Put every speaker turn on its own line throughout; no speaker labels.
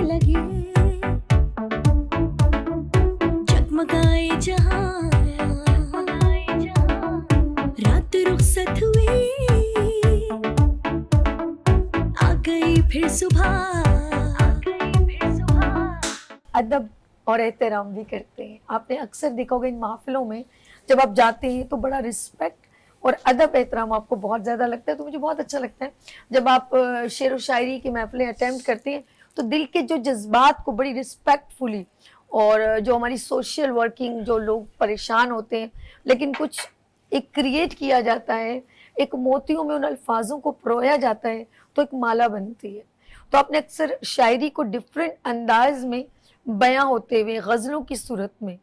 लगे, जगमगाए जहां, रात रुखसत हुई, आ गई फिर सुबह।
अदब और एहतराम भी करते हैं। आपने अक्सर देखा होगा इन महफिलों में जब आप जाते हैं तो बड़ा रिस्पेक्ट और अदब एहतराम आपको बहुत ज़्यादा लगता है। तो मुझे बहुत अच्छा लगता है जब आप शेर व शायरी की महफिलें अटेम्प्ट करते हैं तो दिल के जो जज्बात को बड़ी रिस्पेक्टफुली, और जो हमारी सोशल वर्किंग, जो लोग परेशान होते हैं लेकिन कुछ एक क्रिएट किया जाता है, एक मोतियों में उन अल्फाजों को परोया जाता है तो एक माला बनती है। तो आपने अक्सर शायरी को डिफरेंट अंदाज में बयां होते हुए गज़लों की सूरत में,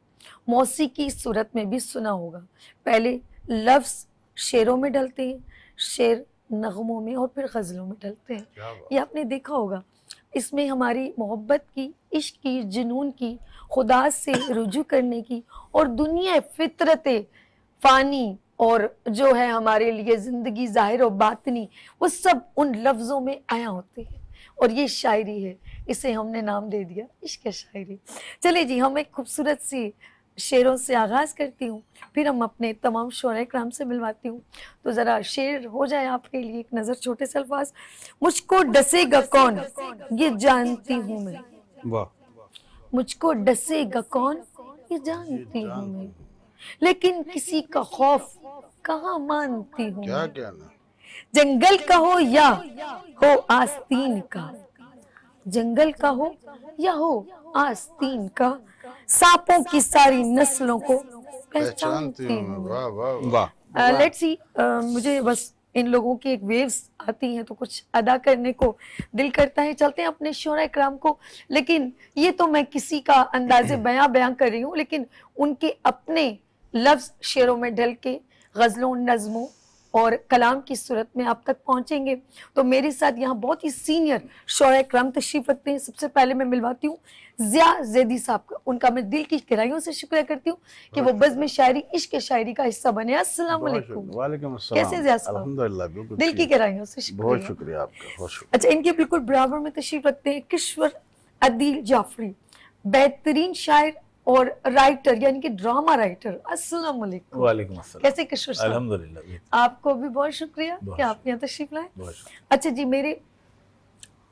मौसीकी की सूरत में भी सुना होगा। पहले लफ्ज़ शेरों में ढलते हैं, शेर नगमों में और फिर गज़लों में ढलते हैं। ये आपने देखा होगा। इसमें हमारी मोहब्बत की, इश्क की, जुनून की, खुदा से रुजू करने की और दुनिया फितरत फ़ानी और जो है हमारे लिए ज़िंदगी ज़ाहिर और बातनी, वो सब उन लफ्ज़ों में आया होते हैं। और ये शायरी है, इसे हमने नाम दे दिया इश्क शायरी। चलिए जी, हम एक खूबसूरत सी शेरों से आगाज़ करती हूँ, फिर हम अपने तमाम शोराए कराम से मिलवाती हूँ। तो ज़रा शेर हो जाए आपके लिए, एक नज़र छोटे से अल्फाज। मुझको डसेगा कौन ये जानती हूँ मैं,
वाह,
मुझको डसेगा कौन ये जानती हूँ मैं, लेकिन किसी का खौफ कहाँ मानती हूँ
क्या
मैं।
क्या ना।
जंगल का हो या हो आस्तीन का, जंगल का हो या हो आस्तीन का, सांपों की सारी नस्लों को पहचानती हूँ।
वाह वाह वाह।
लेट्स सी, मुझे बस इन लोगों की एक वेव्स आती हैं तो कुछ अदा करने को दिल करता है। चलते हैं अपने शोरा कराम को। लेकिन ये तो मैं किसी का अंदाजे बयां कर रही हूँ, लेकिन उनके अपने लफ्ज शेरों में ढल के गज़लों, नज़मों और कलाम की सूरत में आप तक पहुंचेंगे। तो मेरे साथ यहाँ बहुत ही सीनियर शोरा कराम तशरीफ रखते हैं। सबसे पहले मैं मिलवाती हूँ ज़िया ज़ैदी साहब का। उनका मैं दिल की गहराइयों से शुक्रिया करती हूँ कि वो बज़्म शायरी, इश्क शायरी का हिस्सा बने। अस्सलाम वालेकुम।
वालेकुम अस्सलाम।
कैसे ज़िया साहब?
अल्हम्दुलिल्लाह, बिल्कुल
दिल की गहराइयों से शुक्रिया।
बहुत शुक्रिया आपका, बहुत शुक्रिया।
अच्छा, इनके बिल्कुल बराबर में तशरीफ रखते हैं किश्वर अदील जाफरी, बेहतरीन शायर और राइटर, यानी कि ड्रामा राइटर। अस्सलाम वालेकुम।
वालेकुम अस्सलाम।
कैसे किशोर साहब?
अल्हम्दुलिल्लाह।
आपको भी बहुत शुक्रिया कि आप यहाँ तशरीफ लाए।
बहुत शुक्रिया।
अच्छा जी, मेरे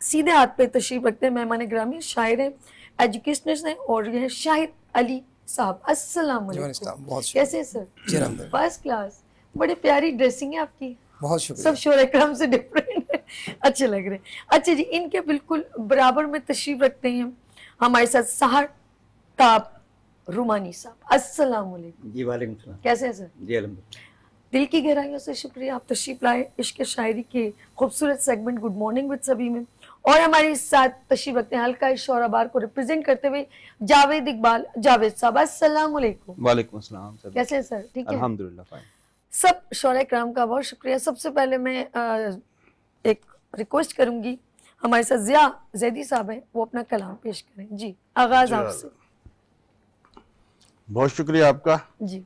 सीधे हाथ पे तशरीफ रखते हैं मेहमान ग्रामी, शायर हैं, एजुकेशनिस्ट हैं और ये हैं शाहिद अली साहब। अस्सलाम वालेकुम। कैसे हैं सर? First class. बड़ी प्यारी ड्रेसिंग है आपकी।
बहुत शुक्रिया।
सब शोरे कराम से डिफरेंट है, अच्छे लग रहे हैं। अच्छा जी, इनके बिल्कुल बराबर में तशरीफ रखते हैं हमारे साथ सहर ताब रुमानी साहब। अस्सलाम वालेकुम।
जी वालेकुम सलाम।
कैसे हैं सर?
जी अल्हम्दुलिल्लाह।
दिल की गहराइयों से शुक्रिया, आप तशरीफ लाए इश्क शायरी के खूबसूरत सेगमेंट गुड मॉर्निंग विद सभी में। और हमारे साथ तशरीफ रखते हैं हल्का शोराबार को रिप्रेजेंट करते हुए जावेद इकबाल जावेद साहब। अस्सलाम वालेकुम।
वालेकुम अस्सलाम सर।
कैसे हैं सर? ठीक है
अल्हम्दुलिल्लाह फाइन।
सब शोरा कराम का बहुत शुक्रिया। सबसे पहले मैं एक रिक्वेस्ट करूंगी, हमारे साथ ज़िया ज़ैदी साहब हैं, वो अपना कलाम पेश करें। जी, आगाज आपसे।
बहुत शुक्रिया आपका
जी।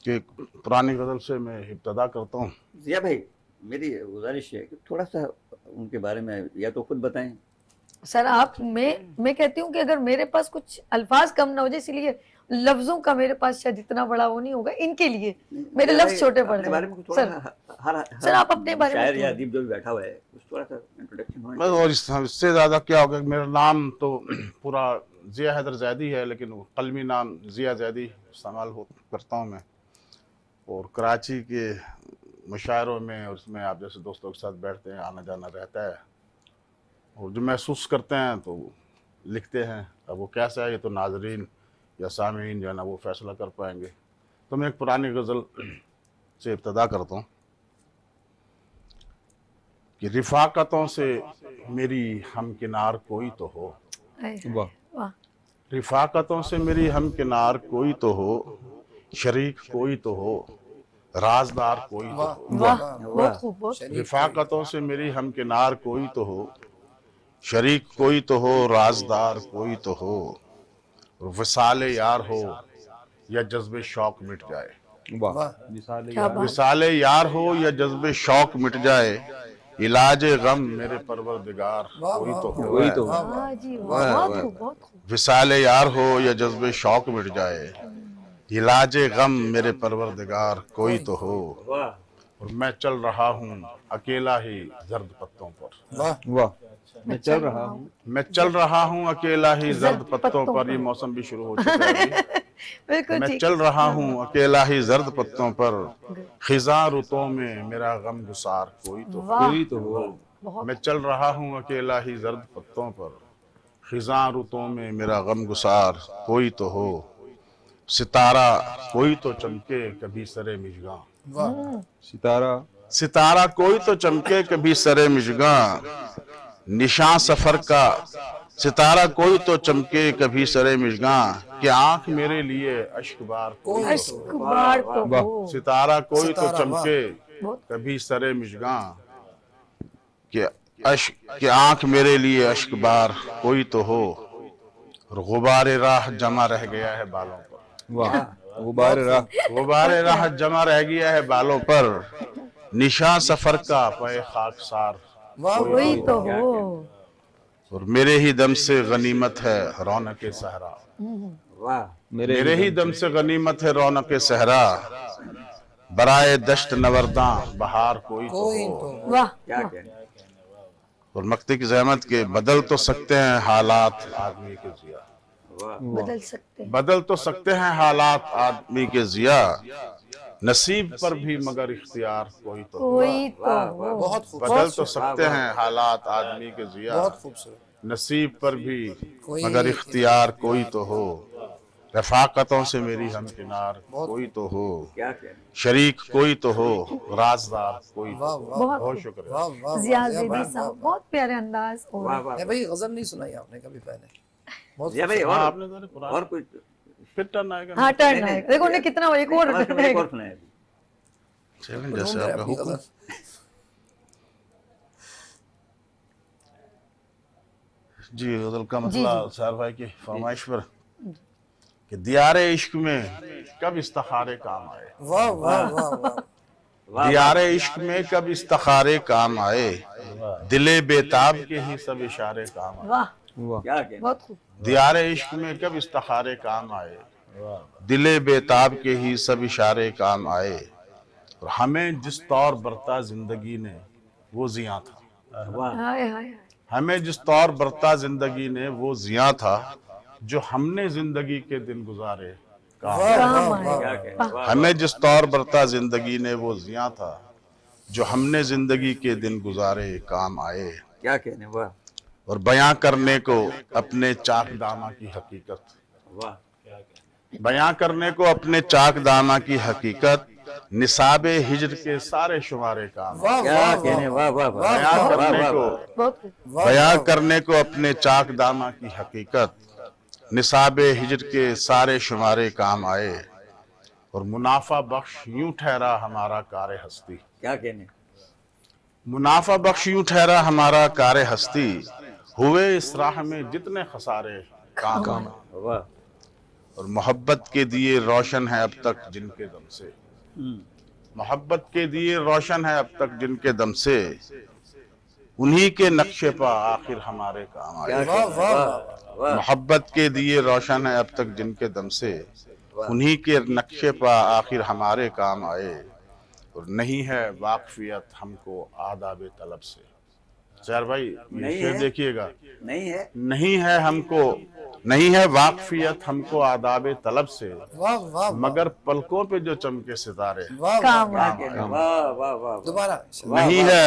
कि पुरानी गज़ल से मैं इब्तदा करता हूँ।
जिया भाई, मेरी गुजारिश है कि थोड़ा सा उनके बारे में या तो खुद बताएं।
सर आप, मैं कहती हूँ कि अगर मेरे पास कुछ अल्फाज कम ना हो जाए, इसलिए लफ्जों का मेरे पास शायद इतना बड़ा वो नहीं होगा इनके लिए, मेरे लफ्ज छोटे पड़
अपने बारे में
रहे
थोड़ा
हैं। सर आप अपने बारे में
शायर या अदीब जो भी बैठा हुआ है कुछ थोड़ा सा इंट्रोडक्शन होना
बस, और इससे ज़्यादा क्या होगा। मेरा नाम तो पूरा ज़िया हैदर ज़ैदी है, लेकिन वो कलमी नाम ज़िया ज़ैदी इस्तेमाल करता हूँ मैं। और कराची के मुशायरों में और उसमें आप जैसे दोस्तों के साथ बैठते हैं, आना जाना रहता है, और जो महसूस करते हैं तो लिखते हैं। अब वो कैसा है ये तो नाजरीन या सामीन जो है ना वो फैसला कर पाएंगे। तो मैं एक पुरानी गज़ल से इब्तदा करता हूँ कि रिफ़ाक़तों से मेरी हमकिनार कोई तो हो।
वाह।
रिफ़ाक़तों से मेरी हमकिनार कोई तो हो, शरीक कोई तो हो, राजदार कोई तो हो।
वाह, बहुत खूब, बहुत खूब।
रिफ़ाक़तों से मेरी हमकिनार कोई तो हो, शरीक कोई तो हो, राजदार कोई तो हो, विसाले यार हो या जज्बे शौक मिट जाए।
वाह।
क्या बात।
विसाले यार हो या जज्बे शौक मिट जाए, इलाज गम मेरे परवरदिगार कोई तो हो।
वही तो
वाह जी वाह,
वाह,
बहुत
वाह।
खूब, बहुत खूब।
विसाल यार हो या जज्बे शौक मिट जाए, इलाज गम मेरे परवरदिगार कोई तो हो।
वाह
और मैं चल रहा हूँ अकेला ही जर्द पत्तों पर।
वाह
वाह मैं चल रहा हूँ
मैं चल रहा हूँ अकेला ही जर्द पत्तों पर। ये मौसम भी शुरू हो चुका है अभी।
बिल्कुल
मैं
ठीक।
चल रहा हूँ अकेला ही जर्द पत्तों पर, खिज़ां रुतों में मेरा गम गुसार कोई तो हो।
वाह,
कोई तो हो।
बहुत
मैं चल रहा हूँ अकेला ही जर्द पत्तों पर, खिज़ां रुतों में मेरा गम गुसार कोई तो हो। सितारा कोई तो चमके कभी सरे मिजगां,
वाह
सितारा
सितारा कोई तो चमके कभी सरे मिजगां, निशान सफर का सितारा कोई तो चमके कभी सरे मिजगां, कि आंख मेरे लिए अश्कबार कोई तो हो।
अश्क बार तो
वाह।
हो।
सितारा कोई तो
सितारा,
चमके
बहुत
कभी सरे मिजगां, कि आंख मेरे लिए अश्कबार कोई तो हो। और गुबारे राह जमा रह गया है बालों पर,
वाह गुब्बारे राह
गुबारे राह जमा रह गया है बालों पर, निशान सफर का पे खाकसार
वाह
वही तो हो।
और मेरे ही दम से गनीमत है रौनक सहरा,
वाह
मेरे ही दम से गनीमत है रौनक सहरा, बराए दश्त नवरदा बहार कोई तो
कोई
हो।
तो
वाह,
क्या कहने
और मक्ती की ज़हमत के बदल तो सकते हैं हालात आदमी के जिया,
वाह
बदल सकते हैं।
बदल तो सकते हैं हालात आदमी के जिया, नसीब पर भी मगर इख्तियार कोई तो हो।
कोई तो हो।
बहुत खूब,
बदल तो सकते हैं हालात आदमी के जिया,
बहुत खूबसूरत।
नसीब पर भी
कोई
मगर इख्तियार कोई तो हो। रफाकतों से मेरी हमकिनार कोई तो हो,
क्या कहने
शरीक कोई तो हो, राजदार कोई तो
वाह
हो।
वाह
बहुत शुक्रिया।
वाह वाह
जिया
वाह,
ज़ैदी
वाह,
साहब, बहुत प्यारे अंदाज।
वाह
और
वाह
नहीं भाई गजल नहीं सुनाई आपने कभी पहले। बहुत
या भाई
हाँ,
और
आपने तो पुराना
और कुछ
फिर टर्न आएगा।
हाँ, टर्न
नहीं,
आएगा। देखो उन्हें कितना एक और
और
टर्न आएगा।
सुनाए अभी।
चलें,
ढूंढ
जैसे
रहे
आपका
अपनी
हुक्म।
गजल।
जी गजल का
जी,
मसला सार भाई की फरमाइश पर कि दियारे इश्क में कब इस्तिखारे काम आए,
वाह वाह वाह वाह
वाह
दियारे इश्क में कब इस्तिखारे काम आए, दिले बेताब के ही सब इशारे काम आए।
वाह,
वाह क्या कहने
बहुत खूब।
दियारे इश्क में कब इस्तिखारे काम आए, दिले बेताब के ही सब इशारे काम आए। और हमें जिस तौर बरता जिंदगी ने वो जिया था,
वाह
हाय हाय हाय।
हमें जिस तौर बरता जिंदगी ने वो जिया था, जो हमने जिंदगी के दिन गुजारे काम आए।
काम
क्या
आए।
कहने वाह
हमें जिस तौर बरता जिंदगी ने वो जिया था, जो हमने जिंदगी के दिन गुजारे काम आए।
क्या कहने वाह
और बयां करने को अपने चाक दामा की हकीकत,
वाह
बयां करने को अपने चाक दामा की हकीकत, निसाबे हिजर के सारे शुमारे काम।
वाह
क्या
वाह
कहने वाह वाह वाह
बयां
वाह
करने
वाह
को
बहुत खूब।
वाह
बयां करने को अपने चाक दामा की हकीकत, निसाबे हिजर के सारे शुमारे काम आए। और मुनाफा बख्श यूं ठहरा हमारा कारे हस्ती,
क्या कहने
मुनाफा बख्श यूं ठहरा हमारा कारे हस्ती, हुए इस राह में जितने खसारे काम आए।
वाह
और मोहब्बत के दिए रोशन है अब तक जिनके दम से, मोहब्बत के दिए रोशन है अब तक जिनके दम से, उन्हीं के नक्शे पर आखिर हमारे काम
क्या
आए।
वाह
कहने
वाह
वाह वाह
मोहब्बत के दिए रोशन है अब तक जिनके दम से, उन्हीं के नक्शे पर आखिर हमारे काम आए। और नहीं है वाकफियत हमको आदाब तलब से। सर भाई ये
नहीं
शेर
है?
देखिएगा,
नहीं है
नहीं है हमको, नहीं है वाकफियत हमको आदाब तलब से,
वाह वाह
मगर पलकों पे जो चमके सितारे।
वाह
काम
क्या
आए।
कहने वाह वाह वाह
दोबारा
नहीं है,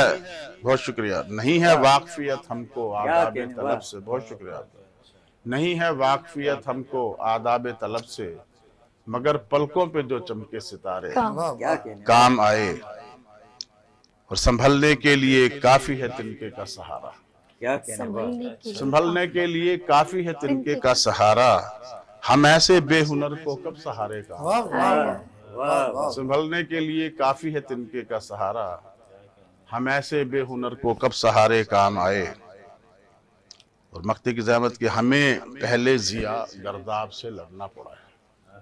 बहुत शुक्रिया, नहीं है वाकफियत हमको आदाब
कहने
तलब
वाह।
से, बहुत शुक्रिया, नहीं है वाकफियत हमको आदाब तलब से, मगर पलकों पे जो चमके सितारे
काम।
वाह
क्या कहने
काम आए। और संभलने के लिए काफी है तिनके का सहारा,
क्या कहने वाह
संभलने के लिए।
संभलने के लिए काफी है तिनके का सहारा, हम ऐसे बेहुनर को कब सहारे का।
वाह वाह वाह वाह
संभलने के लिए काफी है तिनके का सहारा, हम ऐसे बेहुनर को कब सहारे काम आए। और मक्ती की ज़हमत कि हमें पहले जिया गर्दाब से लड़ना पड़ा है,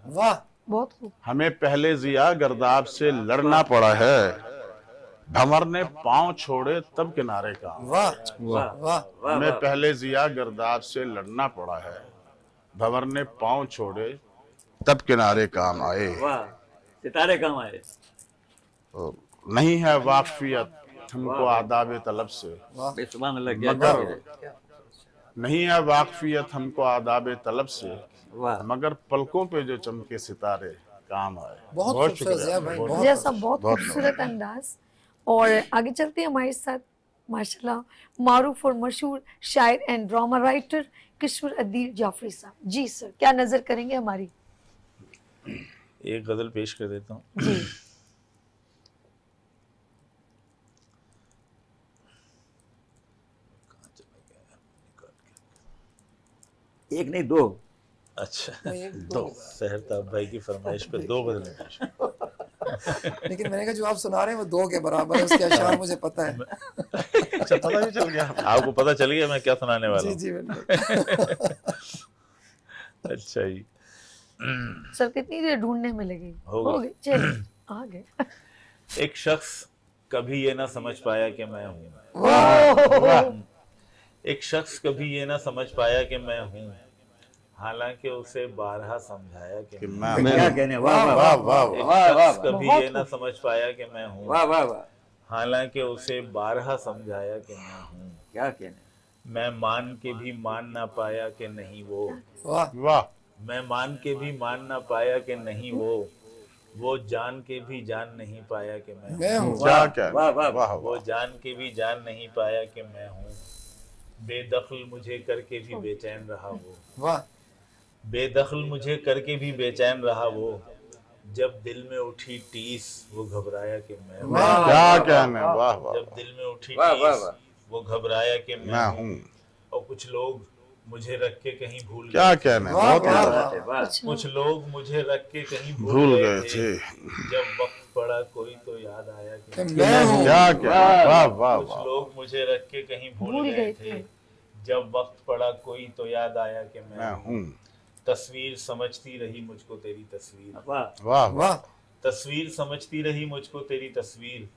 वाह
बहुत खूब।
हमें पहले जिया गर्दाब से लड़ना पड़ा है, भंवर ने पांव छोड़े तब किनारे काम।
वाह वाह वाह
हमें पहले जिया गर्दाब से लड़ना पड़ा है, भंवर ने पांव छोड़े तब किनारे काम आए।
वाह, सितारे काम आए।
तो नहीं है वाकफियत हमको आदाब तलब से,
सुभान अल्लाह,
मगर नहीं है वाकफियत हमको आदाब तलब से,
वाह,
मगर पलकों पे जो चमके सितारे काम आए।
बहुत खूबसूरत जिया भाई, बहुत
जिया साहब बहुत खूबसूरत अंदाज। और आगे चलते हैं हमारे साथ माशाल्लाह मारूफ और मशहूर शायर एंड ड्रामा राइटर किशोर अदील जाफरी साहब। जी सर, क्या नजर करेंगे हमारी?
एक गजल पेश कर देता हूँ।
जी
एक नहीं दो।
अच्छा, दो सहरताब भाई की फरमाइश पे दो गजलें पेश।
लेकिन मैंने कहा जो आप सुना रहे हैं वो दो के बराबर है, उसके अशार मुझे पता है।
अच्छा, पता भी चल गया
आपको पता चल गया मैं क्या सुनाने वाला
जी
हूँ?
जी बिल्कुल।
अच्छा जी,
सर कितनी देर ढूंढने में लगी?
हो गए।
चलिए आ गए।
एक शख्स कभी ये ना समझ पाया कि मैं हूँ, एक शख्स कभी ये ना समझ पाया कि मैं हूँ, हालांकि उसे बारहा समझाया कि मैं हूँ।
क्या कहने, वाह वाह
वाह वाह
एक
वाह, वाह,
शख्स कभी ये ना समझ पाया कि मैं हूँ,
वाह वाह वाह,
हालांकि उसे बारहा समझाया कि मैं हूँ।
क्या कहने,
मैं मान के भी मान ना पाया कि नहीं वो,
वाह
वाह,
मैं मान के भी मान ना पाया कि नहीं वो जान के भी जान नहीं पाया कि मैं
मैं
हूँ,
हूँ।
क्या क्या
वाह, वाह,
वाह
वो
वाह,
जान के भी जान नहीं पाया कि मैं हूँ। बेदखल मुझे करके भी बेचैन रहा वो,
वाह
बेदखल मुझे करके भी बेचैन रहा वो, जब दिल में उठी टीस वो घबराया कि मैं हूँ।
क्या कहने, वाह वाह,
जब दिल में उठी
वाह, वाह,
टीस
वाह।
वो घबराया कि
मैं
मैं
हूँ।
और कुछ लोग मुझे रख के कहीं भूल
क्या
गए,
कहने,
वाह,
बहुत
वाह,
अच्छा।
वाह,
कुछ लोग मुझे रख के कहीं
भूल गए थे,
जब वक्त पड़ा कोई तो याद आया कि
कि मैं हूँ।
क्या कहने, वाह वाह
कुछ
वाह,
लोग मुझे रख के कहीं भूल
भूल
गए
गए
थे,
थे।
जब वक्त पड़ा कोई तो याद आया कि
मैं
मैं
हूँ।
तस्वीर समझती रही मुझको तेरी तस्वीर,
वाह,
वाह वाह,
वाह
तस्वीर समझती रही मुझको तेरी तस्वीर,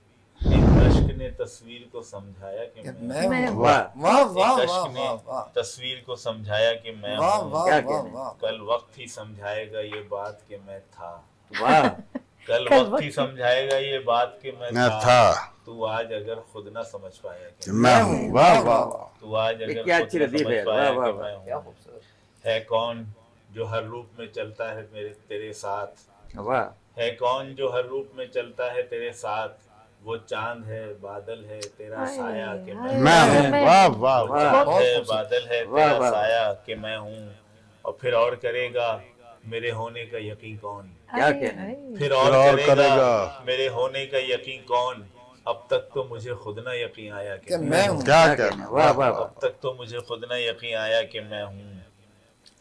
एक अश्क ने तस्वीर को समझाया कि
कि
मैं
मैं हूँ।
वाह,
वाह वाह
एक
वाह
अश्क ने
वाह वाह
तस्वीर को समझाया कि मैं
वाह
हूँ।
वाह
क्या
वाह
कहने?
वाह।
कल वक्त ही समझाएगा ये बात कि मैं था,
वाह,
कल
कल
वक्त ही समझाएगा ये बात कि मैं
मैं
था,
था,
तू आज अगर खुद ना समझ पाया कि
मैं हूँ। वाह वाह वाह,
तू आज अगर
क्या
खुद
अच्छी
ना
लतीफ
समझ
है,
पाया
वाह, वाह,
कि
वाह,
मैं
क्या
हूँ। है कौन जो हर रूप में चलता है मेरे तेरे साथ,
वाह,
है कौन जो हर रूप में चलता है तेरे साथ, वो चांद है बादल है तेरा साया कि
मैं हूँ। वाह वाह
वो
वाह,
चांद है बादल है
वाह,
तेरा
वाह।
साया कि मैं हूँ। और फिर और करेगा मेरे होने का यकीन कौन,
क्या कहने,
फिर और
और
करेगा
करेगा
मेरे होने का यकीन कौन, अब तक तो मुझे खुद ना यकीन आया कि
कि मैं हूँ।
क्या
क्या
कहने,
कहने, वाह वाह वाह,
अब तक तो मुझे खुद ना यकीन आया कि मैं हूँ।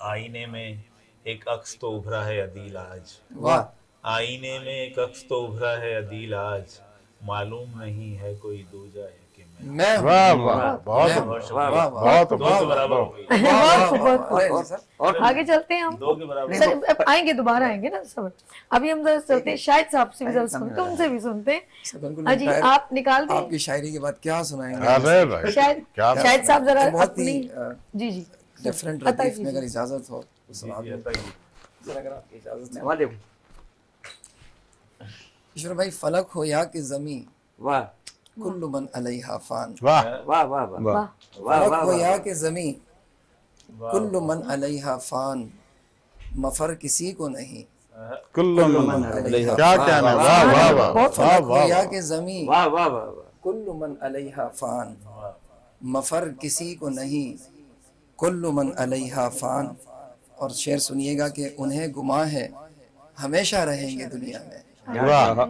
आईने में एक अक्स तो उभरा है अदील आज,
वाह
आईने में एक अक्स तो उभरा है अदील आज, मालूम नहीं है कोई दूजा है कि
मैं हूँ।
वाह वाह, बहुत
मैं
बहुत
हूँ। वाह
शुक्रिया।
वाह
बहुत
दो के बराबर हो गई,
बहुत खूब, बहुत खूब।
अरे सर,
और
आगे चलते हैं हम।
दो के बराबर।
सर अब आएंगे, दोबारा आएंगे ना सब। अभी हम जरा चलते हैं शायद साहब से भी जरा सुनते हैं, उनसे भी सुनते हैं।
सर, बिल्कुल
हाँ जी,
लगता है
आप निकाल दें।
आपकी शायरी के बाद क्या सुनाएंगे?
अरे भाई,
शायद
क्या
शायद साहब जरा
बहुत ही
अपनी जी जी
डिफरेंट
अता
लतीफ
जी,
में
जी।
अगर इजाजत हो तो सुना
जी,
दो।
अता जी।
सर, अगर आपकी इजाजत हो।
वाले,
ईश्वर भाई, फलक हो या कि जमी,
वाह
कुल्लु मन अलैहा फान।
वाह
वाह वाह वाह,
वाह
वाह
फलक
वाह
हो या
वाह,
कि जमी, कुल्लु मन अलैहा फान, मफर किसी को नहीं।
कुल्लु मन
अलैहा
क्या
फान।
कहने, वाह वाह वाह,
बहुत
वाह
फलक हो
वाह
या
वाह,
कि जमी,
वाह वाह वाह वाह,
कुल्लु मन अलैहा फान, मफर किसी को नहीं, कुल्लु मन अलैहा फान। और शेर सुनिएगा कि उन्हें गुमा है हमेशा रहेंगे दुनिया में,
वाह,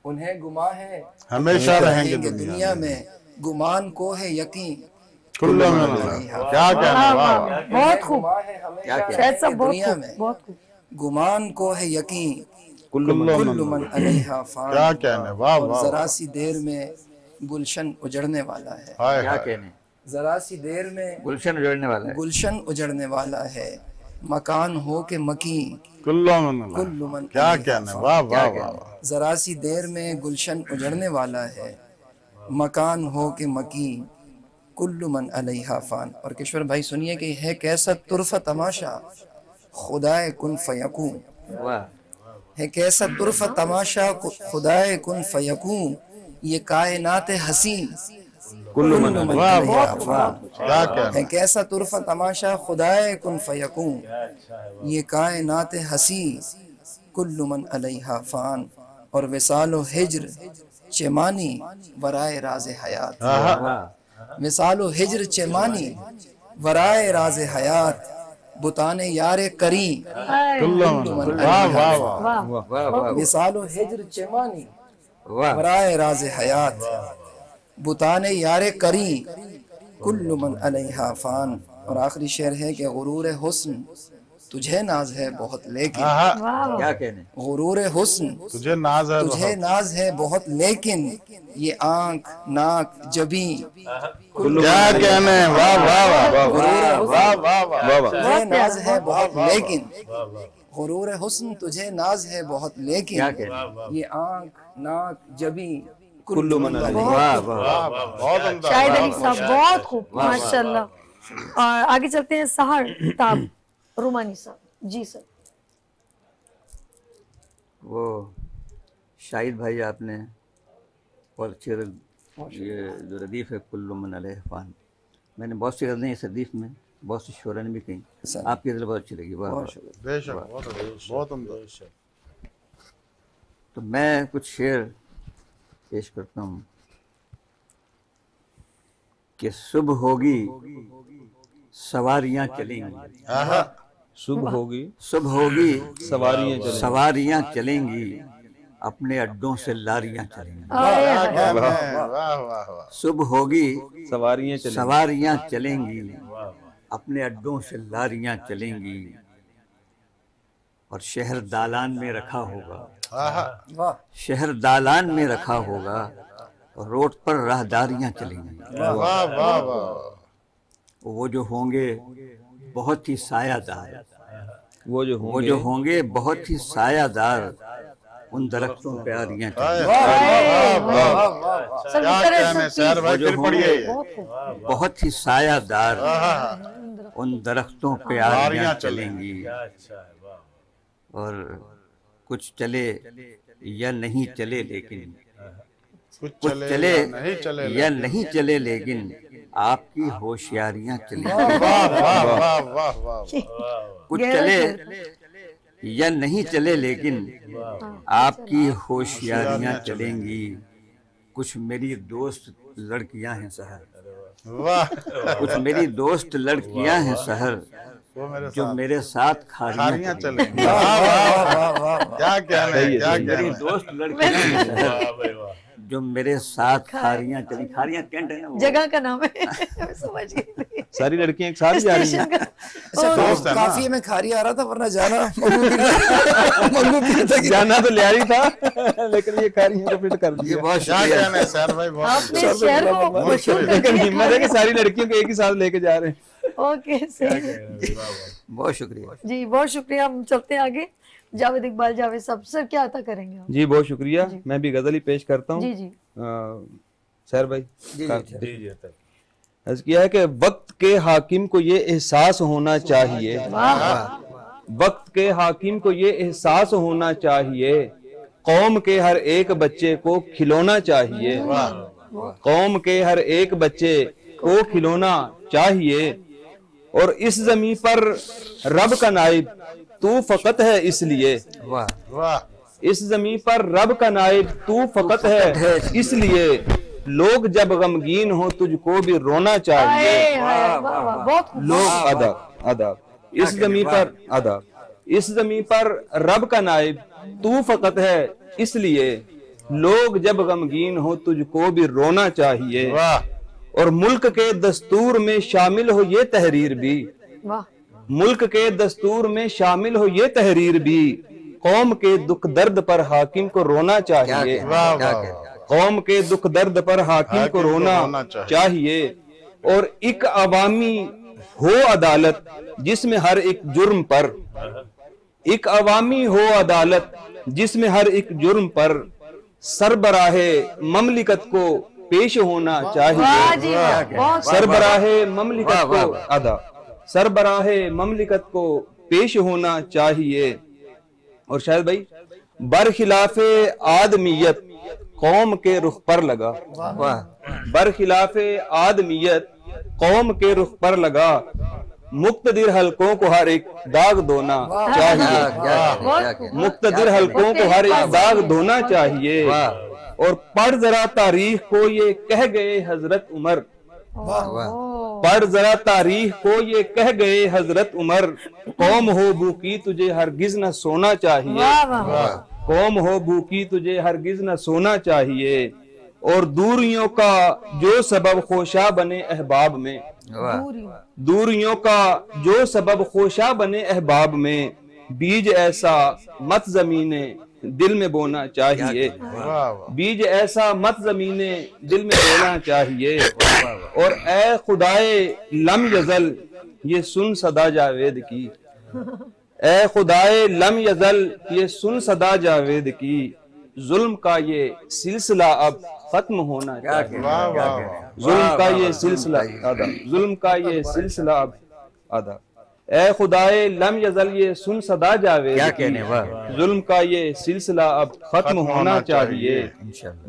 उन्हें गुमा है
हमेशा रहेंगे दुनिया में,
में, गुमान को है यकीन।
कुल्लु मन क्या कहने, वाह वाह,
बहुत खूब।
गुमा है हमेशा
क्या
शायद साहब
रहेंगे
बहुत
दुनिया
खूब,
में,
बहुत खूब।
गुमान को है यकीन।
कुल्लु
कुल्लु मन
मन
अलैहा फान।
क्या कहने, वाह
और
वाह
जरा
वाह,
सी देर में गुलशन उजड़ने वाला है,
हाय
क्या
हाय,
कहने,
जरा सी देर में
गुलशन उजड़ने वाला है,
गुलशन उजड़ने वाला है, मकान हो के मकीन।
कुल्लु मन
कुल्लु मन
क्या
अलैहा
कहने,
फान।
वाह वाह वाह वाह,
जरा सी देर में गुलशन उजड़ने वाला है, मकान हो के मकी, कुल्लु मन अलैहा फान। और किशोर भाई सुनिए कि है कैसा तुर्फा तमाशा, खुदाए कुन फयकून।
वाह,
है कैसा तुर्फा तमाशा, खुदाए कुन फयकून। ये कायनात हसीन, कुल्लु मन
वाह,
अलैहा
वाह,
फान।
क्या कहना
है कैसा तुर्फा तमाशा, खुदाए कुन फयकून। ये कायनात हसी, कुल्लु मन अलैहा फान। और विसालो हिज्र चेमानी, वराए राज हयात। विसालो हिज्र चेमानी, वराए राज हयात। बुताने यारे करी,
वाह वाह वाह
वाह
विसालो हिज्र चेमानी,
वाह,
वराए राज हयात। बुताने यारे करी, कुल्लु मन अलैहा फान। और आखिरी शेर है कि गुरूर हुस्न तुझे नाज है बहुत लेकिन,
क्या कहने,
गुरूर हुस्न
तुझे नाज है
तुझे नाज है बहुत लेकिन। ये आंख नाक जबी,
क्या कहने, वाह वाह वाह वाह वाह वाह
तुझे नाज है बहुत लेकिन। गुरूर हुस्न तुझे नाज है बहुत
क्या
लेकिन।
कहने,
ये आंख नाक जबी,
कुल्लु मन अलैहा।
वाह वाह,
वाह, बहुत उम्दा,
शाहिद
वाह,
अली
वाह।
साहब बहुत खूब, माशाल्लाह। और आगे चलते हैं सहर ताब रुमानी साहब। जी सर।
वो शाहिद भाई आपने बहुत अच्छे ये जो रदीफ है कुल्लु मन अलैहा फान, मैंने बहुत सी गज़लें इस रदीफ में बहुत सी शोरा ने भी कही, आपकी गज़ल बहुत अच्छी लगी। वाह वाह।
बेशक, बहुत उम्दा।
तो मैं कुछ शेर पेश करता हूँ कि सुबह होगी सवारियाँ चलेंगी,
सुबह होगी
सुबह होगी
सवारियां चलेंगी,
सवारियाँ चलेंगी, अपने अड्डों से लारियाँ चलेंगी।
क्या कहने, वाह वाह वाह।
सुबह होगी सवारियां चलेंगी,
सवारियाँ चलेंगी, अपने अड्डों से लारियाँ चलेंगी। और शहर दालान में रखा होगा, शहर दालान में रखा होगा, और रोड पर राहदारियाँ चलेंगी।
वाह वाह वाह।
वो जो होंगे बहुत ही सायादार,
वो जो
वो जो होंगे बहुत ही सायादार, उन दरख्तों पे आरियाँ चलेंगी।
क्या कहने, शहर भाई फिर पढ़िए ये।
बहुत ही सायादार, उन दरख्तों पे आरियाँ
आरियाँ
चलेंगी। और कुछ चले या नहीं चले लेकिन,
कुछ
कुछ चले
चले
या नहीं चले लेकिन, आपकी होशियारियाँ चलेंगी।
वाह वाह वाह वाह वाह।
कुछ चले या नहीं चले लेकिन, आपकी होशियारियाँ चलेंगी। कुछ मेरी दोस्त लड़कियां हैं सहर,
वाह,
कुछ मेरी दोस्त लड़कियां हैं सहर,
वो मेरे
जो
साथ
मेरे साथ
खारियां
खारियाँ चलेंगी।
चलेंगी। वाह वाह वाह। क्या कहने, क्या
मेरी
कहने।
दोस्त लड़कियां हैं सहर, जो मेरे साथ खारियाँ चली। खारियाँ टेंट है ना वो।
जगह का नाम है। मैं समझ गई।
सारी लड़कियां एक साथ जा रही हैं।
स्टेशन का।
दोस्त है ना।
काफी में खारी आ रहा था, वरना जाना मंगू पीर तक
जाना तो लिया ही था, लेकिन ये खारियां तो फिट कर
ये
दिया।
बहुत
क्या
शुक्रिया।
कहने, शहर भाई बहुत।
आपने शहर को मशहूर कर
लेकिन
दिया।
हिम्मत है कि सारी लड़कियों को एक ही साथ लेके जा रहे हैं।
ओके सही है।
बहुत शुक्रिया।
जी बहुत शुक्रिया। हम चलते हैं आगे। जावेद इकबाल जावेद साहब, सर क्या अता करेंगे आप?
जी बहुत शुक्रिया। मैं भी गजल ही पेश करता हूँ।
जी जी
सर भाई
जी जी
अर्ज किया है कि वक्त के हाकिम को ये एहसास होना चाहिए, वक्त के हाकिम को ये एहसास होना चाहिए, कौम के हर एक बच्चे को खिलौना चाहिए, कौम के हर एक बच्चे को खिलौना चाहिए। और इस जमीन पर रब का नाइब तू फकत है इसलिए,
वाह
वाह।
इस जमीन पर रब का नाइब तू फकत है इसलिए, लोग जब गमगीन हो तुझको भी रोना चाहिए।
वाह वाह बहुत खूब।
लोग अदब अदब इस जमीन पर अदब, इस जमीन पर रब का नाइब तू फकत है इसलिए, लोग जब गमगीन हो तुझको भी रोना चाहिए।
वाह।
और मुल्क के दस्तूर में शामिल हो ये तहरीर भी,
वाह
मुल्क के दस्तूर में शामिल हो ये तहरीर भी, कौम के दुख दर्द पर हाकिम को रोना चाहिए।
वाह वाह।
कौम के दुख दर्द पर हाकिम को रोना चाहिए। और एक अवामी हो अदालत जिसमें हर एक जुर्म पर, एक अवामी हो अदालत जिसमें हर एक जुर्म पर, सरबराहे ममलिकत को पेश होना
वाह
चाहिए।
जी वाह, बहुत
सरबराहे ममलिकत को अदा सरबराहे ममलिकत को पेश होना चाहिए। और शायद भाई बरखिलाफे आदमियत कौम के रुख पर लगा, बरखिलाफे आदमियत कौम के रुख पर लगा, मुक्तदिर हलकों को हर एक दाग धोना चाहिए, मुक्तदिर हलकों को हर एक दाग धोना चाहिए। और पढ़ जरा तारीख को ये कह गए हजरत उमर, पढ़ जरा तारीख को ये कह गए हजरत उमर, कौम हो भूखी तुझे हरगिज न सोना चाहिए, कौम हो भूखी तुझे हरगिज न सोना चाहिए। और दूरियों का जो सबब खोशा बने अहबाब में, दूरियों का जो सबब खोशा बने अहबाब में, बीज ऐसा मत जमीने दिल में बोना चाहिए, बीज ऐसा मत जमीने दिल में बोना चाहिए। और ए खुदाए लम यजल ये सुन सदा जावेद की, ए खुदाए लम यजल ये सुन सदा जावेद की, जुल्म का ये सिलसिला अब खत्म होना चाहिए, जुल्म का ये सिलसिला अदा, जुल्म का ये सिलसिला अब अदा। ए खुदाए लम यजल ये सुन सदा जावेद की, जुल्म का ये सिलसिला अब खत्म होना चाहिए।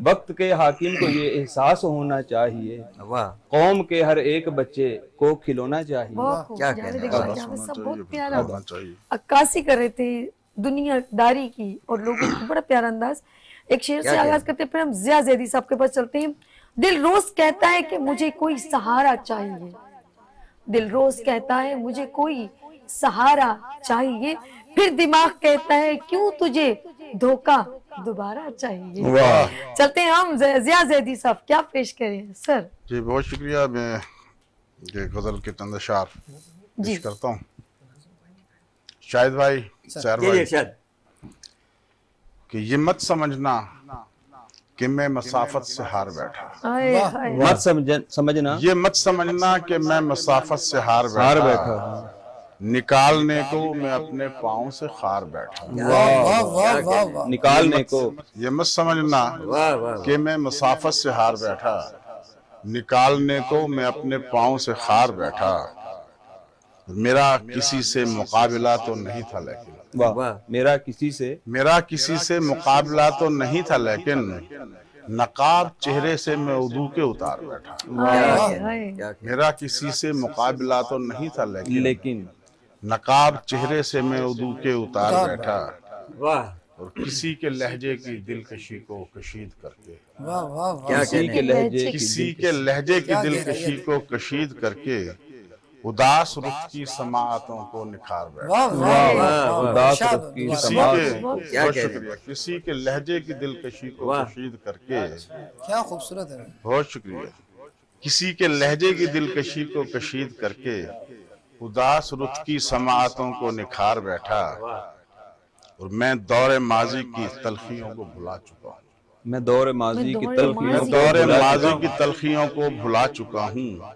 वक्त के हाकिम को ये एहसास होना चाहिए, कौम के हर एक बच्चे को खिलौना चाहिए।
बहुत प्यारा अक्कासी कर रहे थे दुनियादारी की और लोगों को, बड़ा प्यारा अंदाज। एक शेर से आगाज करते फिर हम जिया जैदी साहब के पास चलते हैं। दिल रोज कहता है कि मुझे कोई सहारा चाहिए, दिल रोज कहता है मुझे कोई सहारा चाहिए, फिर दिमाग कहता है क्यों तुझे धोखा दोबारा चाहिए। चलते हैं हम जिया जैदी साहब, क्या पेश करें सर?
जी बहुत शुक्रिया। मैं ये गजल के चंद अशार पेश करता हूँ। शाहिद भाई, सैर भाई, कि ये मत समझना कि मैं मसाफत से हार बैठा,
मत समझना
ये मत समझना कि मैं मसाफत से हार बैठा, निकालने को मैं अपने पाँव से खार बैठा।
निकालने को
ये मत समझना कि मैं मसाफत से हार बैठा, निकालने को मैं अपने पाँव से खार बैठा। मेरा किसी से मुकाबला तो नहीं था लेकिन,
मेरा किसी से
मुकाबला तो नहीं था लेकिन, नकाब चेहरे से मैं उर्दू के उतार बैठा। मेरा किसी से मुकाबला तो नहीं था लेकिन, नकाब चेहरे से मैं उर्दू के उतार बैठा। और किसी के लहजे की दिलकशी को कशीद करके,
किसी के
लहजे की दिलकशी को कशीद करके, उदास रुख की समाअतों को निखार बैठा। किसी के लहजे की दिलकशी को कशीद करके,
क्या खूबसूरत है,
बहुत शुक्रिया। किसी के लहजे की दिलकशी को कशीद करके, उदास रुख की समाअतों को निखार बैठा। और मैं दौरे माजी की तलखियों को भुला चुका हूँ,
मैं दौरे माजी की
तलखियों को भुला चुका हूँ।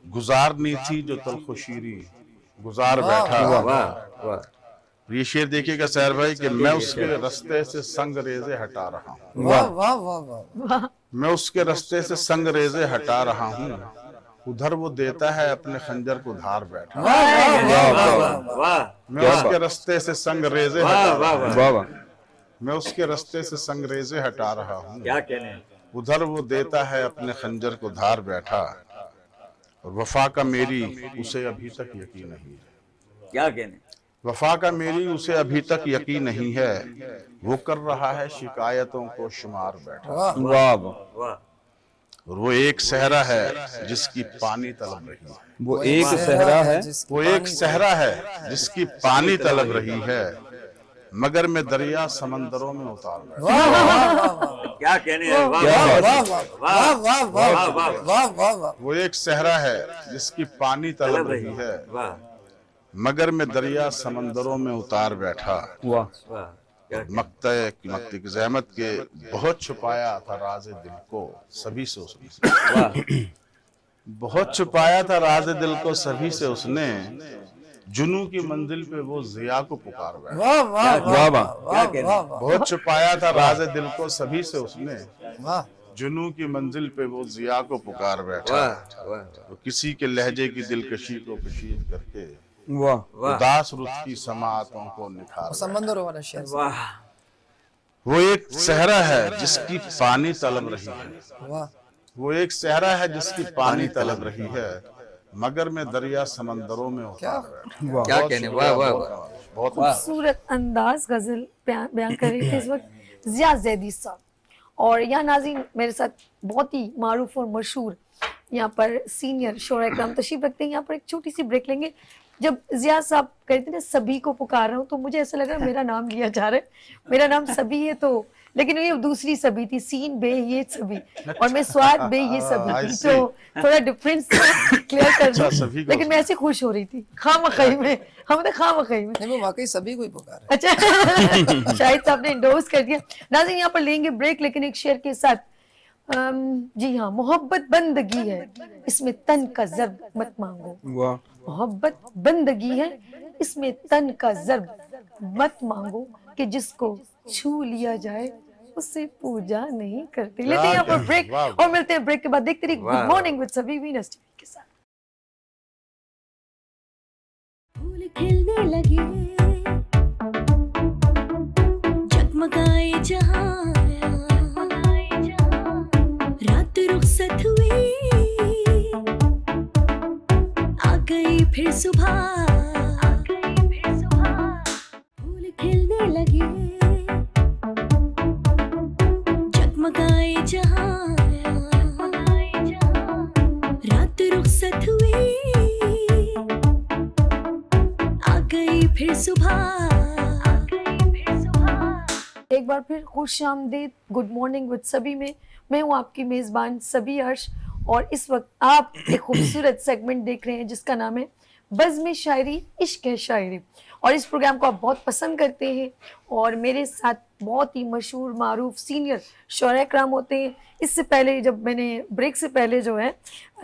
गुजारनी थी जो तलखुशीरी गुजार बैठा। ये शेर देखिएगा सैर भाई कि मैं उसके रास्ते से संग रेजे हटा रहा हूँ, मैं उसके रास्ते से संग रेजे हटा रहा हूँ। उधर वो देता है अपने खंजर को धार बैठा। मैं उसके रास्ते से संग रेजे मैं उसके रास्ते से संगरेजे हटा रहा हूँ।
क्या कहने,
उधर वो देता है अपने खंजर को धार बैठा। और वफा का मेरी उसे अभी तक यकीन नहीं है।
क्या कहने,
वफा का मेरी उसे अभी तक यकीन नहीं है। वो कर रहा है शिकायतों को शुमार बैठा।
वाह वाह।
और वो एक सहरा है जिसकी पानी तलब रही है।
वो एक सहरा है,
वो एक सहरा है जिसकी पानी तलब रही है, मगर मैं दरिया समंदरों में उतार बैठा।
क्या कहने,
वो एक सहरा है जिसकी पानी तलब रही है, मगर मैं दरिया समंदरों में उतार बैठा। मक्ते की ज़हमत के बहुत छुपाया था राज़े दिल को सभी से उसने, बहुत छुपाया था राज़े दिल को सभी से उसने, जुनू की मंजिल पे वो जिया को पुकार बैठा। बहुत छुपाया था राज़े दिल को सभी से उसने, जुनू की मंजिल पे वो जिया को पुकार बैठा, तो किसी के लहजे की दिलकशी को कशीद करके उदास रुत की समातों को निखार
समंदर वाला शेर।
वो एक सहरा है जिसकी पानी तलब रही है,
वाह।
वो एक सहरा है जिसकी पानी तलब रही है, मगर मैं दरिया समंदरों में उतार बैठा।
क्या कहने, वाह वाह
बहुत
खूबसूरत अंदाज गजल बयान कर रहे थे इस वक्त जिया जैदी साहब। और यहाँ नाज़रीन मेरे साथ बहुत ही मारूफ और मशहूर यहाँ पर सीनियर शोरा इकराम तशरीफ रखते हैं। यहाँ पर एक छोटी सी ब्रेक लेंगे। जब जिया साहब कहते ना सभी को पुकार रहा हूँ, तो मुझे ऐसा लग रहा है मेरा नाम लिया जा रहा है, मेरा नाम सभी है, तो लेकिन ये दूसरी सभी थी, सीन बे ये सभी और मैं स्वाद बे ये सभी थी, तो थोड़ा डिफरेंस क्लियर कर दूं। लेकिन मैं ऐसे खुश हो रही थी खामखई में, हम तो खामखई में
नहीं, वो वाकई सभी को ही पुकार है।
अच्छा शाहिद साहब ने इंडोर्स कर दिया। नाज़रीन यहाँ पर लेंगे ब्रेक, लेकिन एक शेर के साथ। जी हाँ, मोहब्बत बंदगी है इसमें तन का ज़र्ब मत मांगो। मोहब्बत बंदगी है इसमें तन का ज़र्ब मत मांगो, कि जिसको छू लिया जाए उससे पूजा नहीं करते। लेते हैं यहाँ पर ब्रेक और मिलते हैं ब्रेक के बाद। देखते रहिए गुड मॉर्निंग विद सभी वीनस टीवी के साथ।
फूल खिलने लगे, जगमगाए जहां, रात रुखसत हुई, आ गई फिर सुबह, फूल खिलने लगे, जगमगाए जहां, रात रुखसत हुई, आ गई फिर सुबह।
एक बार फिर खुश आमदीद गुड मॉर्निंग विद सभी में मैं हूँ आपकी मेज़बान सभी अर्श, और इस वक्त आप एक खूबसूरत सेगमेंट देख रहे हैं जिसका नाम है बज़्म शायरी इश्क है शायरी। और इस प्रोग्राम को आप बहुत पसंद करते हैं और मेरे साथ बहुत ही मशहूर मारूफ सीनियर शोरा इकराम होते हैं। इससे पहले जब मैंने ब्रेक से पहले जो है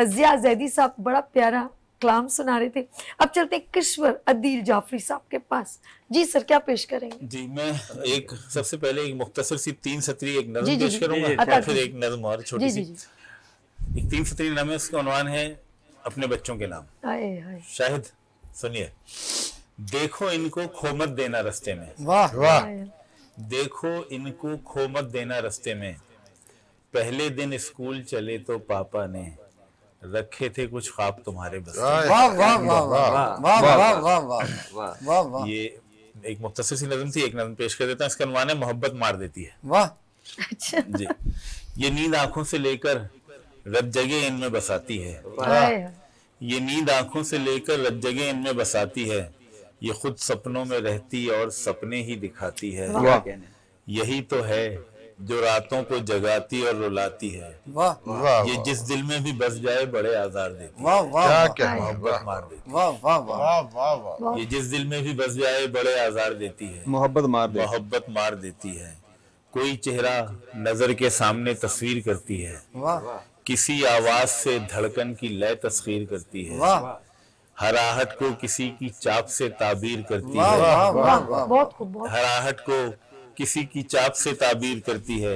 जिया जैदी साहब बड़ा प्यारा कलाम सुना रहे थे। अब चलते हैं किश्वर अदील जाफरी साहब के पास। जी सर, क्या पेश करेंगे?
जी, मैं एक सबसे पहले एक मुख्तसर सी 3 सतरी एक नज़म
जी,
पेश करूंगा,
जी,
फिर एक नज़म और छोटी सी। एक 3 सतरी नज़म है, उसका उन्वान है अपने बच्चों के नाम। शाहिद सुनिए। देखो इनको खो मत देना रास्ते में,
वाह वाह।
देखो इनको खो मत देना रास्ते में, पहले दिन स्कूल चले तो पापा ने रखे थे कुछ ख्वाब तुम्हारे बस।
वाह वाह वाह वाह वाह वाह वाह वाह वाह।
ये एक मुख्तसर सी नज़म थी, एक नज़म पेश कर देता हूँ। इसका उन्वान है मोहब्बत मार देती है।
वाह।
अच्छा
जी। ये नींद आंखों से लेकर रत जगह इनमें बसाती है, ये नींद आंखों से लेकर रत जगह इनमें बसाती है, ये खुद सपनों में रहती और सपने ही दिखाती है, यही तो है जो रातों को जगाती और रुलाती है।
वाह वाह।
ये जिस दिल में भी बस जाए बड़े आजार देती है।
वाह वाह।
क्या
मोहब्बत मार देती है।
वाह वाह वाह
वाह वाह।
ये जिस दिल में भी बस जाए बड़े आजार देती है,
मोहब्बत
मार देती है। कोई चेहरा नजर के सामने तस्वीर करती है,
वाह।
किसी आवाज से धड़कन की लय तस्खीर करती है,
वाह।
हर आहट को किसी की चाप से ताबीर करती
वाह
है,
वाह वाह वाह।
बहुत खूब, बहुत
हर आहट को किसी की चाप से ताबीर करती है,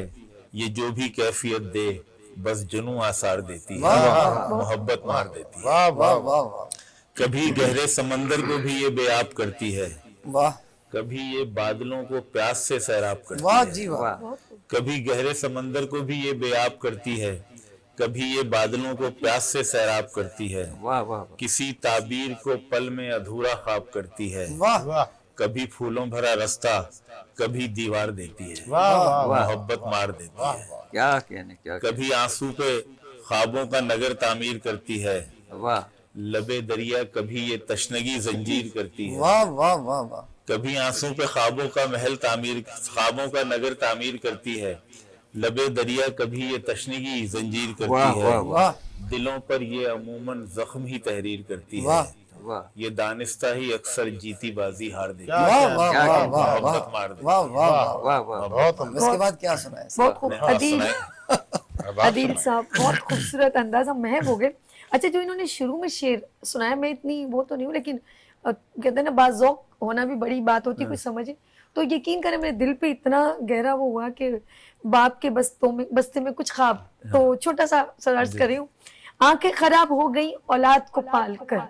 ये जो भी कैफियत दे बस जुनू आसार देती है, मोहब्बत मार देती है।
वाह वाह वाह वाह।
कभी गहरे समंदर को भी ये बेआब करती है,
वाह।
कभी ये बादलों को प्यास से सैराब करती
वाह
है,
जी वाह।
कभी गहरे समंदर को भी ये बेआब करती है, कभी ये बादलों को प्यास से सैराब करती है,
वाह वाह।
किसी ताबीर को पल में अधूरा ख्वाब करती है,
वाह।
कभी फूलों भरा रास्ता कभी दीवार देती है, मोहब्बत मार देती है।
क्या कहने, क्या
कभी आंसू पे ख्वाबों का नगर तामीर करती है,
वाह।
लबे दरिया कभी ये तशनगी जंजीर करती है,
वाह वाह वाह वाह।
कभी आंसू पे ख्वाबों का महल तामीर, ख्वाबों का नगर तामीर करती है, लबे दरिया कभी ये तशनगी जंजीर करती है,
वाह।
दिलों पर ये अमूमन जख्म ही तहरीर करती है,
वाह।
ये दानिस्ता ही अक्सर जीती बाजी हार देती है,
वाह वाह वाह वाह
मोहब्बत मार देती है।
वाह वाह
वाह वाह।
बहुत
इसके बाद क्या सुना है?
बहुत खूब।
हाँ,
अदील साहब बहुत खूबसूरत अंदाज, हम महक हो गए। अच्छा, जो इन्होंने शुरू में शेर सुनाया, मैं इतनी वो तो नहीं हूँ, लेकिन कहते हैं ना बाज़ौक़ होना भी बड़ी बात होती है, कोई समझे। तो यकीन करें मेरे दिल पे इतना गहरा वो हुआ कि बाप के बस्ते में कुछ ख्वाब। तो छोटा सा अर्ज कर रही हूँ। आंखें खराब हो गई औलाद को पाल कर,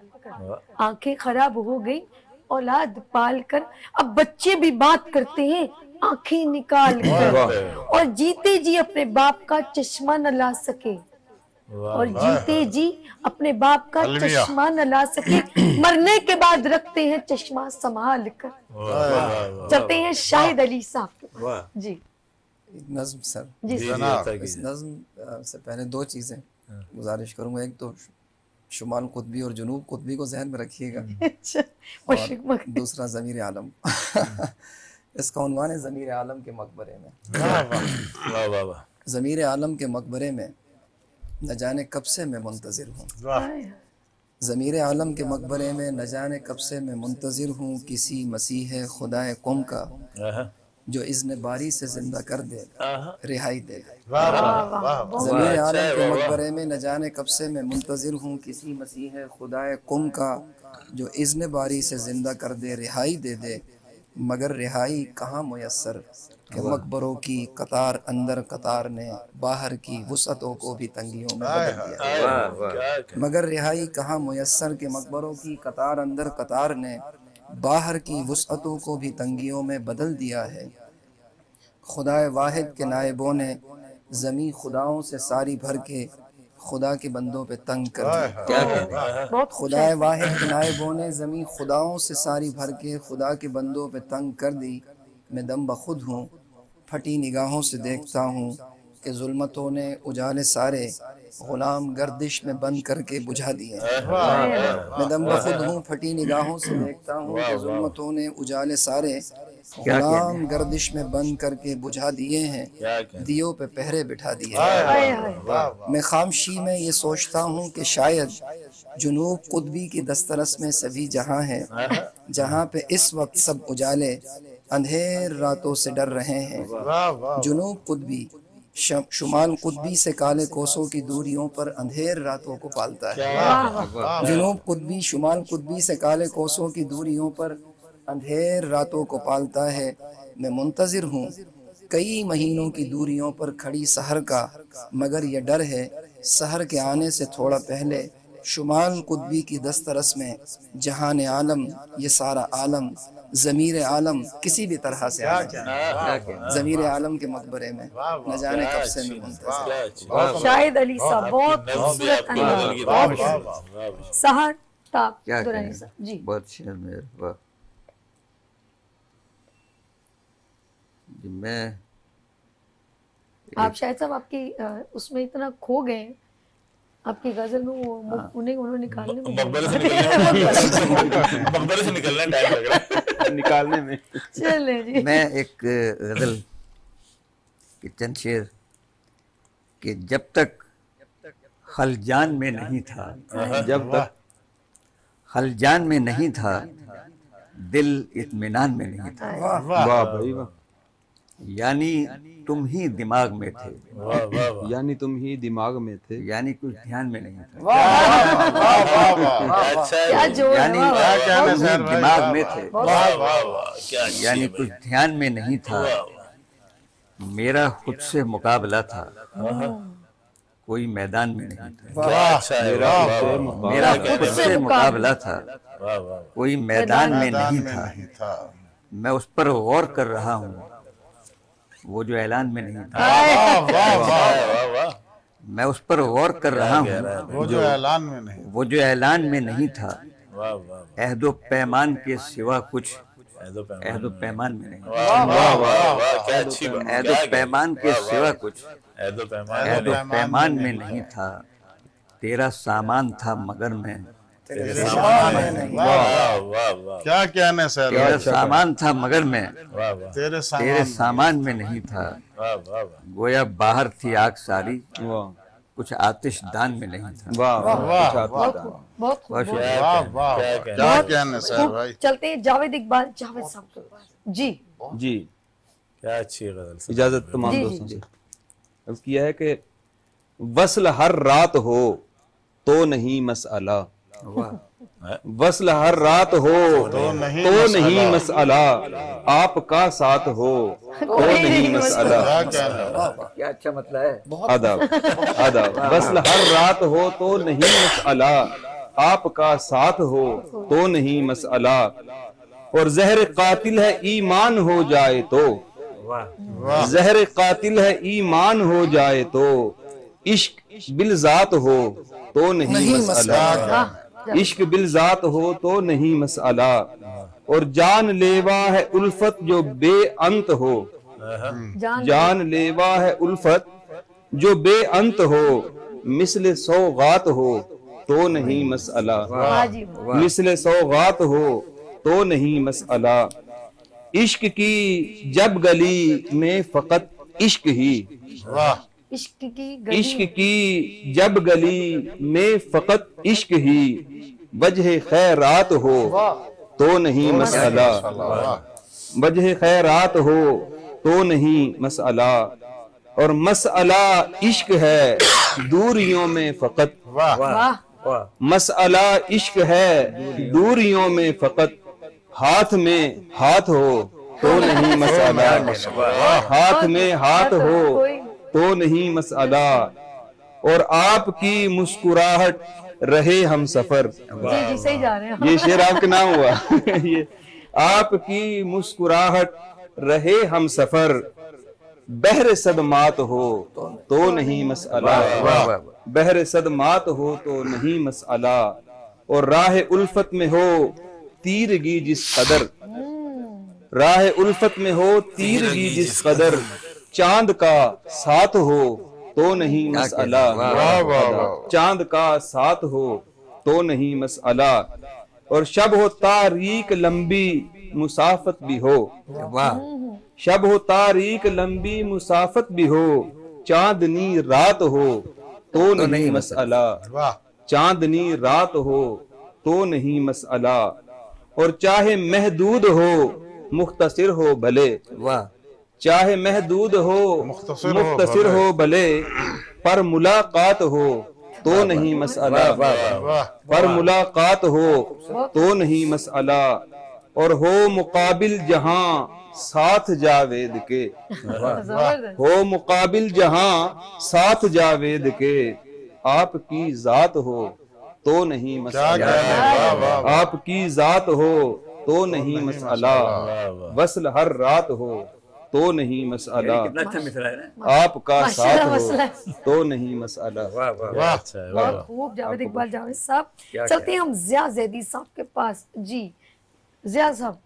आंखें खराब हो गई औलाद पाल कर, अब बच्चे भी बात करते हैं आंखें निकाल कर, और जीते जी अपने बाप का चश्मा न ला सके, और जीते जी अपने बाप का चश्मा न ला सके, मरने के बाद रखते हैं चश्मा संभाल कर। चलते हैं शाहिद अली साहब जी।
नज्म सर
जी
इस नज्म से पहले दो चीज़ें गुजारिश करूंगा। एक तो शुमाल कुतबी और जुनूब कुतबी को जहन में रखिएगा, और दूसरा ज़मीर आलम। इसका उन्वान है ज़मीर आलम के मकबरे में। ज़मीर आलम के मकबरे में न जाने कब से मैं मुंतज़िर हूँ, ज़मीर आलम के मकबरे में न जाने कब से मैं मुंतज़िर हूँ, किसी मसीह खुदाए कौम का जो इज़्न बारी से जिंदा कर दे, रिहाई दे। ज़मीर आलम के मकबरे में न जाने कब से मैं मुंतज़िर हूँ, किसी मसीह खुदाए कौम का जो इज़्न बारी से जिंदा कर दे, रिहाई दे दे, मगर रिहाई कहाँ मुयस्सर कि मकबरों की कतार अंदर कतार ने बाहर की वुसअतों को भी तंगियों में बदल दिया। मगर रिहाई कहाँ मुयस्सर के मकबरों की कतार अंदर कतार ने बाहर की वुसअतों को भी तंगियों में बदल दिया है। खुदाए वाहिद के नायबों ने ज़मीं खुदाओं से सारी भर के खुदा के बंदों पे तंग कर दिया। खुदाए वाहिद के नायबों ने ज़मीं खुदाओं से सारी भर के खुदा के बंदों पे तंग कर दी। मैं दम बखुद हूँ, फटी निगाहों से देखता हूँ कि जुल्मतों ने उजाले सारे गुलाम गर्दिश में बंद करके बुझा दिए। मैं दम बखुद हूँ, फटी निगाहों से देखता हूँ कि जुल्मतों ने उजाले सारे गुलाम गर्दिश में बंद करके बुझा दिए हैं, दियों पे पहरे बिठा दिए। मैं खामशी में ये सोचता हूँ कि शायद जुनूब कुतबी की दस्तरस में सभी जहाँ है, जहाँ पे इस वक्त सब उजाले अंधेर रातों से डर रहे हैं। जुनूब कुतबी शुमाल कुतबी से काले कोसों की दूरियों पर अंधेर रातों को पालता है। जुनूब कुतबी शुमाल कुतबी से काले कोसों की दूरियों पर अंधेर रातों को पालता है। मैं मुंतज़िर हूँ कई महीनों की दूरियों पर खड़ी सहर का, मगर यह डर है सहर के आने से थोड़ा पहले शुमाल कुतबी की दस्तरस में जहान आलम, ये सारा आलम, ज़मीर आलम किसी भी तरह से आ जाए। ज़मीर आलम के मकबरे में न जाने कब से मैं मुंतज़िर।
शाहिद अली साहब बहुत खूबसूरत अंदाज। सहर ताब दुरानी साहब जी,
बहुत शानदार। मैं
आप शायद साहब आपकी उसमें इतना खो गए आपकी गजल में, वो उन्हें उन्होंने निकालने में
मकबरे से निकलना टाइम लग रहा है
निकालने में।
चले जी।
मैं एक गजल के चंद शेर कि जब तक खलजान में नहीं था,
जब तक
खलजान में नहीं था, दिल इत्मीनान में नहीं था।
वाह भाई वाह।
यानी तुम ही दिमाग में थे,
यानी तुम ही दिमाग में थे,
यानी कुछ ध्यान में नहीं था।
क्या जोर है,
यानी तुम ही दिमाग में थे, यानी कुछ ध्यान में नहीं था। मेरा खुद से मुकाबला था, कोई मैदान में नहीं था। मेरा खुद से मुकाबला था, कोई मैदान में नहीं था। मैं उस पर गौर कर रहा हूँ, वो जो ऐलान में नहीं था। मैं उस पर गौर कर रहा हूँ,
वो जो ऐलान में नहीं,
वो जो ऐलान में नहीं था। अहदो पैमान के सिवा कुछ अहदो पैमान में नहीं, अहदो पैमान के सिवा कुछ अहदो पैमान में नहीं था। तेरा सामान था मगर मैं
क्या कहने सर,
तेरा सामान था मगर मैं
तेरे
सामान में नहीं था। गोया बाहर थी आग सारी, कुछ आतिश दान में नहीं था।
वाह वाह
बहुत
क्या कहने सर भाई।
चलते हैं जावेद इकबाल, जावेद साहब के पास जी।
जी
क्या अच्छी गजल।
इजाजत तमाम दोस्तों से। अब किया है कि वस्ल हर रात हो, तो नहीं मसअला, वस्ल हर रात हो तो नहीं मसअला, आपका साथ हो तो नहीं मसअला।
क्या अच्छा मतलब है।
अदब अदब, वस्ल हर रात हो तो नहीं मसअला, आपका साथ हो तो नहीं मसअला। और जहर कातिल है ईमान हो जाए तो, जहर कातिल है ईमान हो जाए तो, इश्क बिलजात हो तो नहीं मसअला, इश्क बिलजात हो तो नहीं मसअला। और जान लेवा है उल्फत जो बेअंत हो, जान लेवा है उल्फत जो बेअंत हो, मिस्ल सौगात हो तो नहीं मसअला, मिस्ल सौगात हो तो नहीं मसअला। इश्क की जब गली में फकत इश्क ही, इश्क की जब गली में फकत इश्क ही, वजह खैरात हो तो नहीं मसअला, वजह खैरात हो तो नहीं मसअला। और मसअला इश्क है दूरियों में फकत, मसअला इश्क है दूरियों में फकत, हाथ में हाथ हो तो नहीं मसअला, हाथ में हाथ हो तो नहीं मसअला। और आपकी मुस्कुराहट रहे हम सफर,
जी सही जा रहे हैं।
ये शेर आपका नाम हुआ ये आपकी मुस्कुराहट रहे हम सफर, बहर सदमात हो तो नहीं मसअला, बहर सदमात हो तो नहीं मसअला। और राह उल्फत में हो तीरगी जिस कदर, राह उल्फत में हो तीरगी जिस कदर, चांद का साथ हो तो नहीं मसअला, चांद का साथ हो तो नहीं मसअला। और शब हो तारीक लंबी मुसाफत भी हो, शब हो तारीक लंबी मुसाफत भी हो, चांदनी रात हो तो नहीं मसअला, चांदनी रात हो तो नहीं मसअला। और चाहे महदूद हो मुख्तसिर हो भले, चाहे महदूद हो मुख्तसिर हो भले, पर मुलाकात हो तो नहीं मसअला, पर मुलाकात हो तो नहीं मसअला। और हो मुकाबिल जहां साथ जावेद के, हो मुकाबिल जहां साथ जावेद के, आपकी जात हो तो नहीं मसअला, आपकी जात हो तो नहीं मसअला। वस्ल हर रात हो तो नहीं मसअला,
कितना अच्छा मिसरा है ना।
आपका साथ हो तो नहीं मसअला।
बहुत खूब जावेद इकबाल जावेद साहब। चलते हैं हम जिया जैदी साहब के पास। जी जिया साहब,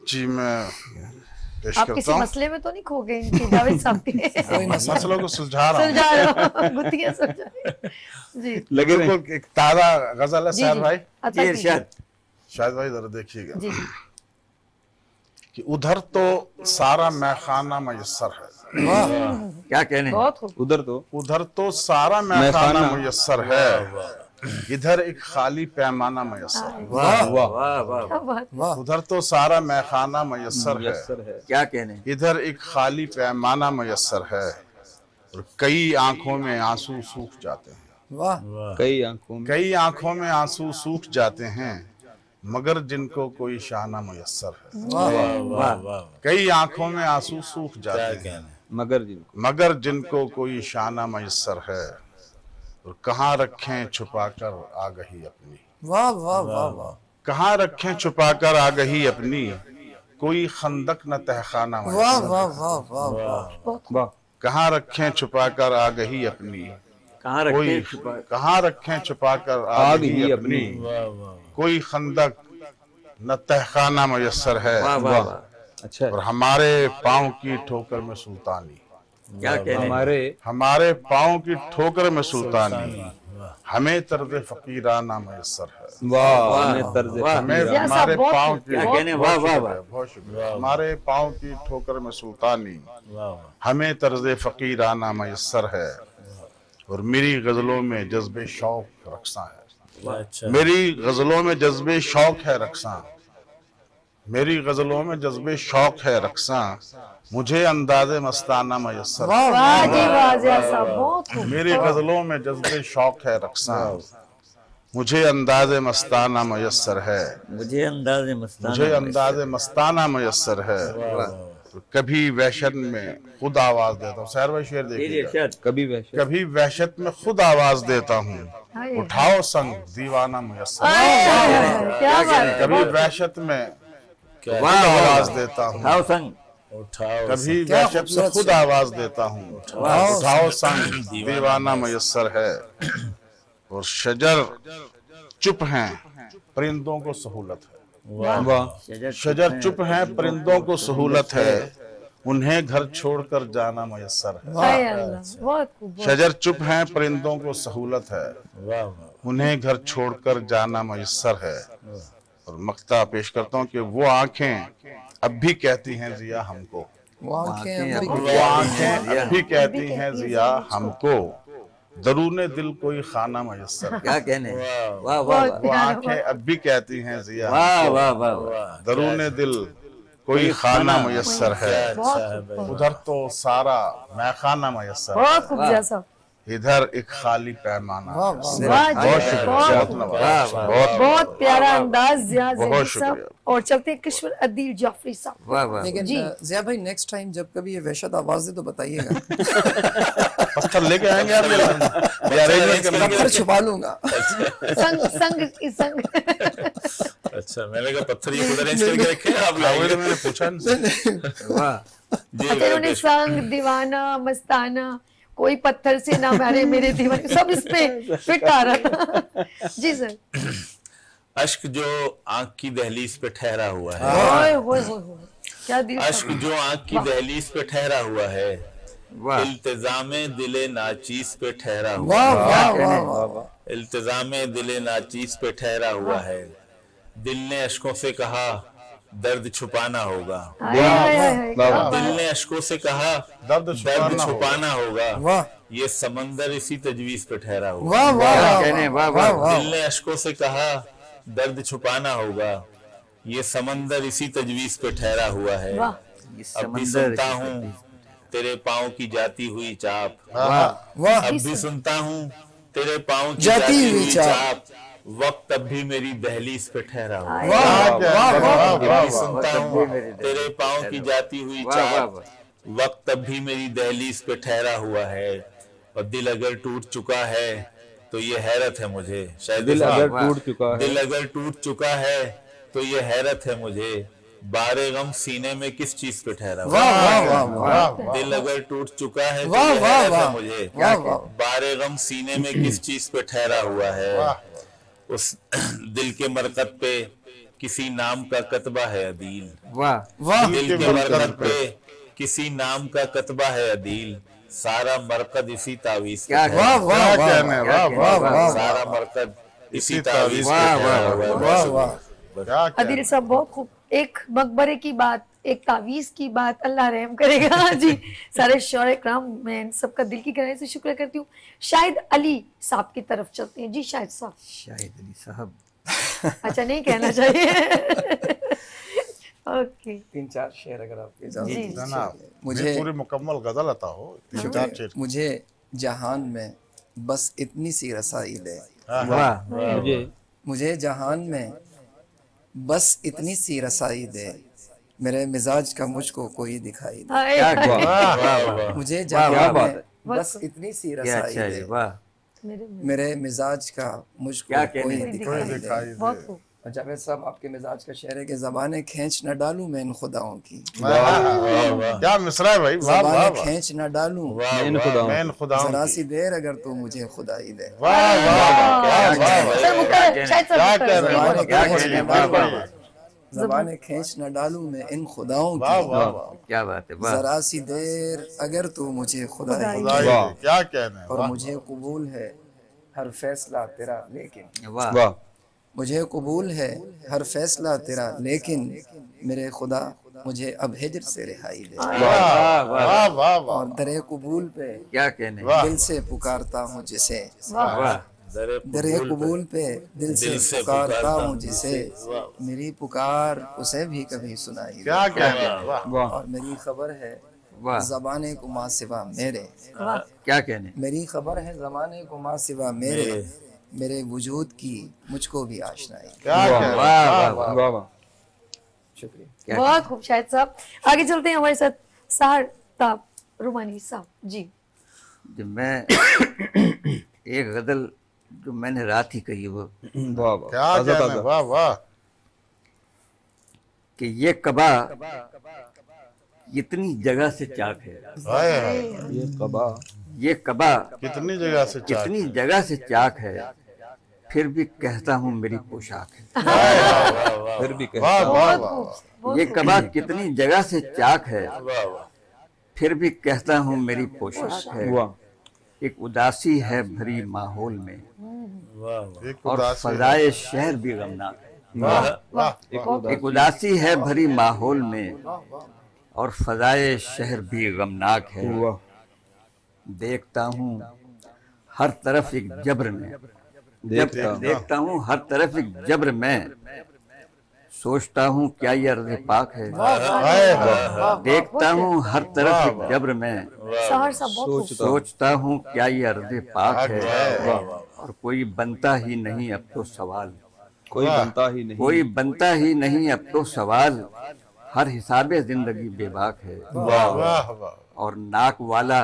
जी मैं पेश
आप
करता
किसी
हूँ।
मसले में तो नहीं खो गए इनके जावेद साहब के?
मसलों को सुलझा रहा हूँ।
सुलझा रहे हो, गुत्थियां सुलझा रहे। जी
लगे रहे।
बिल्कुल एक ताजा गजल है
जी
शायद
जी
भाई,
अच्छा
इरशाद।
शायद भाई जरा देखिएगा
जी
कि उधर तो सारा मैखाना मयस्सर है,
क्या कहने।
बहुत खूब।
उधर तो सारा मैखाना मयस्सर है, इधर एक खाली पैमाना मयस्सर है।
वाह वाह वाह
क्या बात।
उधर तो सारा मैखाना मयस्सर है,
क्या कहने।
इधर एक खाली पैमाना मयस्सर है, और कई आंखों में आंसू सूख जाते हैं,
वाह
कई आंखों में,
कई आंखों में आंसू सूख जाते हैं, मगर जिनको कोई शाना मयस्सर है। कई आंखों में आंसू सूख जाते हैं, मगर जिनको कोई शाना मयस्सर है, और कहाँ रखें छुपाकर आगही अपनी,
वाह वाह वाह वाह,
कहाँ रखें छुपाकर आगही अपनी, कोई खंदक न तहखाना
वाह
मयस्सर,
वाह वाह वाह वाह,
कहाँ रखें छुपाकर आगही अपनी,
कहाँ
कोई
रखे।
कहाँ रखें छुपाकर आगही अपनी, कोई खंदक न तहखाना मयस्सर है,
वाह वाह वाह।
अच्छा है।
और हमारे पाँव की ठोकर में सुल्तानी,
क्या कहने।
हमारे पाँव की ठोकर में सुल्तानी, हमें तर्ज फकीराना मयस्सर है।
वाह हमें तर्ज
हमें
जिया साहब,
हमारे
बहुत
पाँव
खूब।
की,
क्या कहने। वाह वाह वाह।
बहुत शुक्रिया। हमारे पाँव की ठोकर में सुल्तानी, हमें तर्ज फकीराना मयस्सर है, और मेरी गजलों में जज्बे शौक रक्सा है, मेरी गजलों में जज्बे शौक है रक्सा, मेरी गजलों में जज्बे शौक है रक्सा, मुझे अंदाज़े मस्ताना मयस्सर।
वाह जी वाह जिया साहब, बहुत खूब।
मेरी गजलों में जज्बे शौक है रक्सा, मुझे अंदाज़े मस्ताना मयस्सर है।
मुझे अंदाज़े
मस्ताना मयस्सर है। कभी वहशत में खुद आवाज देता हूँ। सैर भाई शेर देखिए। कभी वहशत में खुद आवाज देता हूँ, उठाओ संग दीवाना मयस्सर।
क्या बात है।
कभी वहशत में खुद आवाज देता हूँ, कभी वहशत में खुद आवाज देता हूँ, उठाओ संग दीवाना मयस्सर है। और शजर चुप हैं परिंदों को सहूलत है। शजर चुप हैं परिंदों को सहूलत है, उन्हें घर छोड़कर जाना मयस्सर है। शजर चुप हैं परिंदों को सहूलत है, उन्हें घर छोड़कर जाना मयस्सर है। और मक्ता पेश करता हूँ कि वो आंखें अब भी कहती हैं जिया हमको, वो आंखें अब भी कहती हैं जिया हमको, दरूने दिल कोई खाना मयस्सर।
क्या कहने,
वो आंखें अब भी कहती हैं जिया हमको, दरूने दिल कोई खाना मयस्सर है। उधर तो सारा मैखाना मयस्सर है, इधर एक खाली पैमाना।
बहुत प्यारा अंदाज जिया साहब। और चलते कृष्ण अदील जाफरी साहब।
लेकिन जिया भाई नेक्स्ट टाइम जब कभी ये वहशत आवाज दे तो बताइएगा।
पत्थर लेके आएंगे आप,
पत्थर छुपा लूंगा।
संग
अच्छा, मैंने कहा पत्थर ये खुद अरेंज करके रखे हैं आप लोगों ने पूछा। वाह,
उन्होंने संग दीवाना मस्ताना, कोई पत्थर से ना मारे मेरे दीवाने, सब इसमें फिट आ रहा था। जी सर।
अश्क जो आंख की दहलीज पे ठहरा हुआ है,
क्या दिल।
अश्क जो आंख की दहलीज पे ठहरा हुआ है, इल्तिजामे दिले नाचीज पे ठहरा हुआ है, इल्तिजामे दिले नाचीज पे ठहरा हुआ है। दिल ने अश्कों से कहा दर्द छुपाना होगा, दिल ने अश्कों से कहा दर्द छुपाना होगा, ये समंदर इसी तजवीज पे ठहरा हुआ। दिल ने अश्कों से कहा दर्द छुपाना होगा, ये समंदर इसी तजवीज पे ठहरा हुआ है। अब भी सुनता हूँ तेरे पाँव की जाती हुई चाप, अब भी सुनता हूँ तेरे पाँव की जाती हुई चाप, वक्त अब भी मेरी दहलीज पे ठहरा हुआ है। सुनता हूँ तेरे पाँव की जाती हुई चाप, वक्त अब भी मेरी दहलीज पे ठहरा हुआ है। और दिल अगर टूट चुका है तो ये हैरत है मुझे, शायद दिल अगर टूट चुका है तो ये हैरत है मुझे, बारे गम सीने में किस चीज पे ठहरा हुआ है। दिल अगर टूट चुका है तो ये हैरत है मुझे, बारे गम सीने में किस चीज पे ठहरा हुआ है। उस दिल के मरकत पे किसी नाम का कतबा है अदील, दिल के मरकत पे किसी नाम का कतबा है अदील, सारा मरकद इसी तावीज़ पे सारा मरकद इसी तावीज़ पे।
अदील साहब बहुत खूब। एक मकबरे की बात, एक तावीज की बात, अल्लाह रहम करेगा जी। सारे शौरे कराम, मैं सबका दिल की गहराई से शुक्र करती हूँ। शाहिद अली साहब की तरफ चलते हैं। जी शाहिद साहब।
शाहिद अली साहब,
अच्छा नहीं कहना चाहिए। ओके,
3-4 शेर अगर आप
मुझे पूरी मुकम्मल गजल अता हो।
मुझे जहान में बस इतनी सी रसाई दे, मुझे जहान में बस इतनी सी रसाई दे, मेरे मिजाज का मुझको कोई दिखाई दे। मुझे जहां में बस इतनी सी रसाई दे, मेरे मिजाज का मुझको कोई दिखाई दे। और जावेद साहब, आपके मिजाज का शेर है कि ज़बाने खींच न डालूं मैं इन खुदाओं की।
क्या मिसरा है भाई।
ज़बाने खींच न डालूं मैं इन खुदाओं की, जरा सी देर अगर तू मुझे खुदाई दे। ज़बाने खींच न डालूं मैं इन खुदाओं की,
क्या बात है,
जरा सी देर अगर तू मुझे खुदाई दे।
क्या कहना है।
और मुझे कबूल है हर फैसला तेरा लेकिन, मुझे कबूल है हर फैसला तेरा लेकिन, मेरे खुदा मुझे अब हिज्र से रिहाई दे। और दरे कबूल पे
क्या कहने,
दिल से पुकारता हूँ जिसे, दरे कबूल पे दिल से पुकारता हूँ जिसे, मेरी पुकार उसे भी कभी सुनाई।
क्या कहने हैं, वाह।
और मेरी खबर है ज़बाने को माँ सिवा मेरे,
क्या कहने,
मेरी खबर है ज़माने को माँ सिवा मेरे, मेरे वजूद की मुझको भी आशनाई।
क्या कहने हैं, वाह वाह वाह।
शुक्रिया।
बहुत खूब शाहिद साहब। आगे चलते हैं हमारे साथ सहर ताब रुमानी साहब जी।
जब मैं एक गजल जो मैंने रात ही कही वो,
वाह वाह,
क्या कहने हैं, वाह वाह।
कि ये कबा कितनी जगह से चाक है,
हाय हाय,
ये कबा
कितनी जगह से चाक
कितनी जगह से चाक है, फिर भी कहता हूँ मेरी पोशाक है।
फिर भी
वाह
कहता
वाह वाह।
ये कबा कितनी जगह से चाक है, फिर भी कहता हूँ मेरी पोशाक है। एक उदासी है भरी माहौल में,
एक
और
उदासी है।
फजाए शहर भी गमनाक है।
वाह वाह।
एक उदासी है भरी माहौल में, और फजाए शहर भी गमनाक है। देखता हूँ हर तरफ एक जब्र में, देखता हूँ हर तरफ एक जब्र में, सोचता हूँ क्या ये अर्ज़ पाक है। देखता हूँ हर तरफ एक जब्र में, सोचता हूँ क्या ये अर्ज़ पाक है। और कोई बनता ही नहीं अब तो सवाल,
कोई बनता ही नहीं,
कोई बनता ही नहीं अब तो सवाल, हर हिसाबे जिंदगी बेबाक है।
वाह वाह।
और नाक वाला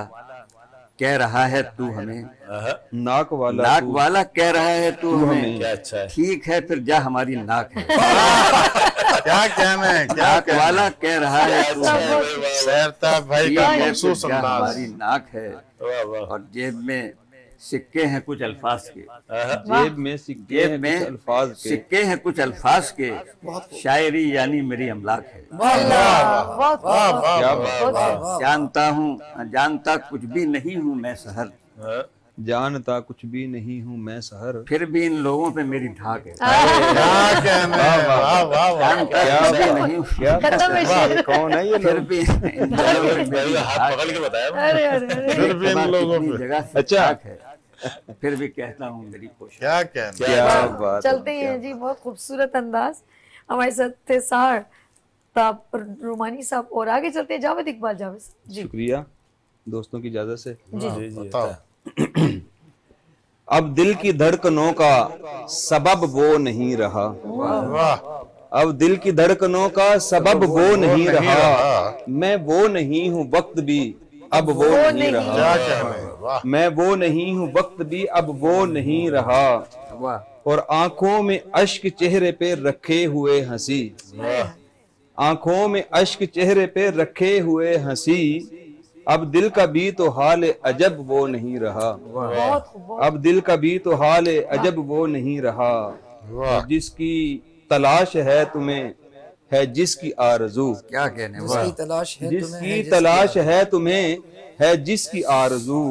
कह रहा है तू हमें,
नाक वाला
कह रहा है तू हमें,
अच्छा है।
ठीक है फिर जा हमारी नाक है।
क्या कहने हैं, क्या
नाक वाला कह रहा है तू हमें,
सहरता भाई
ठीक
का
है फिर
मखसूस
जा
अंदाज।
हमारी नाक है। और जेब में सिक्के हैं कुछ अल्फाज के,
जेब में सिक्के हैं कुछ अल्फाज के,
सिक्के हैं कुछ अल्फाज के, शायरी यानी मेरी अमलाक है। जानता कुछ भी नहीं हूँ मैं सहर,
जानता कुछ भी नहीं हूँ मैं सहर,
फिर भी इन लोगों पे मेरी धाक है।
क्या कहने हैं, वाह वाह वाह।
जानता कुछ भी नहीं हूँ,
कौन है ये
फिर
लोग?
भी इन लोगों पे मेरी
हाथ
धाक
पकड़ के बताया।
फिर भी इन लोगों
कितनी
पे
जगह से
अच्छा।
धाक है, फिर भी कहता हूँ मेरी पोशाक।
क्या कहने हैं।
क्या बात है,
चलते हैं जी, बहुत खूबसूरत अंदाज। हमारे साथ थे सहर ताब रुमानी साहब। और आगे चलते हैं जावेद इकबाल जावेद साहब जी।
शुक्रिया दोस्तों की इजाजत से।
बताओ।
अब दिल की धड़कनों का सबब वो नहीं रहा,
वाह।
अब दिल की धड़कनों का सबब वो नहीं रहा, मैं वो नहीं हूँ वक्त भी अब वो नहीं रहा,
क्या कहने हैं, वाह।
मैं वो नहीं हूँ वक्त भी अब वो नहीं रहा, और आंखों में अश्क चेहरे पे रखे हुए हंसी, आंखों में अश्क चेहरे पे रखे हुए हंसी, अब दिल का भी तो हाल अजब वो नहीं रहा, अब दिल का भी तो हाल अजब वो नहीं रहा, जिसकी तलाश है तुम्हें है जिसकी आरज़ू,
क्या कहने
जिसकी तलाश है तुम्हें
जिसकी तलाश है तुम्हें है जिसकी आरज़ू,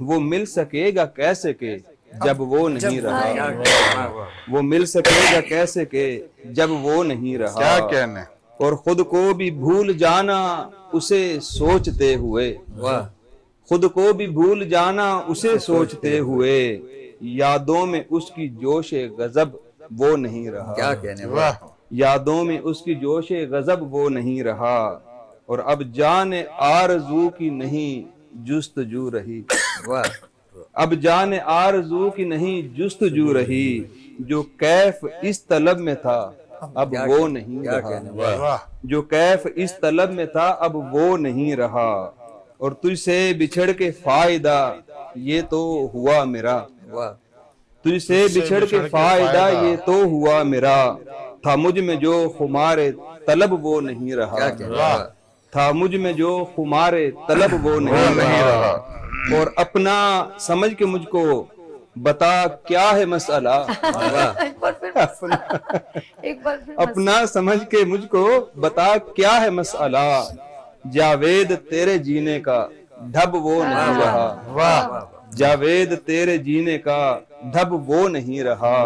वो मिल सकेगा कैसे के जब वो नहीं रहा, वो मिल सकेगा कैसे के जब वो नहीं रहा,
क्या कहने।
और खुद को भी भूल जाना उसे सोचते हुए, खुद को भी भूल जाना उसे सोचते हुए, यादों में उसकी जोशे गजब वो नहीं रहा,
क्या कहने
वाह।
यादों में उसकी जोशे गजब वो नहीं रहा, और अब जाने आरज़ू की नहीं जुस्तजू रही, अब जाने आरज़ू की नहीं जुस्तजू रही, जो कैफ इस तलब में था अब वो नहीं रहा,
वाह।
जो कैफ इस तलब में था अब वो नहीं रहा, और तुझसे बिछड़ के फायदा ये तो हुआ मेरा, तुझसे बिछड़ के फायदा ये तो हुआ मेरा, था मुझ में जो खुमारे तलब वो नहीं रहा, था मुझ में जो खुमारे तलब वो नहीं रहा, और अपना समझ के मुझको बता क्या है मसला, अपना समझ के मुझको बता क्या है मसला, जावेद तेरे जीने का ढब वो नहीं रहा,
वाह।
जावेद तेरे जीने का ढब वो नहीं रहा,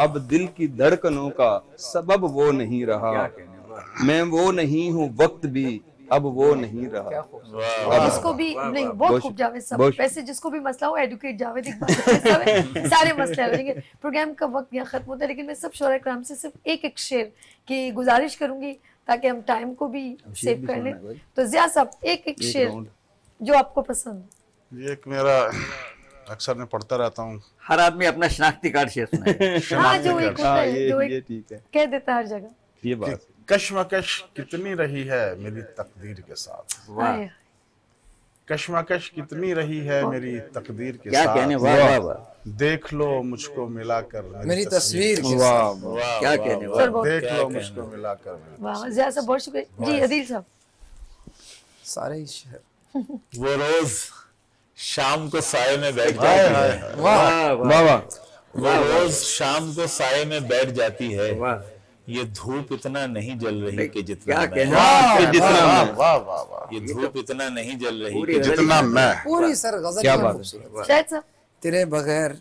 अब दिल की धड़कनों का सबब वो नहीं रहा, मैं वो नहीं हूँ वक्त भी अब वो नहीं रहा।
वाह
जिसको भी नहीं, बहुत खूब जावेद साहब,
बहुत-
वैसे जिसको भी मसला हो एडुकेट जावेद इकबाल साहब है, सारे मसले हल हो जाएंगे। प्रोग्राम का वक्त यहाँ खत्म होता है, लेकिन मैं सब शोरा कराम से सिर्फ एक शेर की गुजारिश करूंगी ताकि हम टाइम को भी सेव कर लें। तो जिया साहब एक शेर जो आपको पसंद।
ये एक मेरा अक्सर मैं पढ़ता रहता हूँ।
हर आदमी अपना शनाख्ती कार्ड शेयर सुनाए।
हाँ, जो एक होता
हाँ,
है, जो
ये
एक
ठीक है,
कह देता है हर जगह।
ये बात।
कश्मकश कितनी रही है मेरी तकदीर के साथ,
हाय,
कश्मकश कितनी रही है मेरी तकदीर के
क्या
साथ,
कहने, वाह वाह वाह,
देख लो मुझको मिलाकर
मेरी तस्वीर के
वाह
साथ।
वाह।
क्या कहने,
सर,
वाह।
बहुत-
देख लो मुझको मिलाकर।
वाह जिया साहब बहुत शुक्रिया जी। अदील साहब,
सारे ही शहर।
वो रोज शाम को साए में बैठ जाती है,
वाह वाह
वाह वाह।
वो रोज शाम को साए में बैठ जाती है,
वाह।
ये धूप इतना नहीं जल रही कि जितना
क्या
मैं,
कहने,
जितना
वाह
मैं-
वाह वाह वाह,
ये धूप इतना नहीं जल रही
पूरी
कि
गजल
जितना मैं।
पूरी सर गजल
क्या
ही
बात है।
खूबसूरत।
शायद साहब,
तेरे बगैर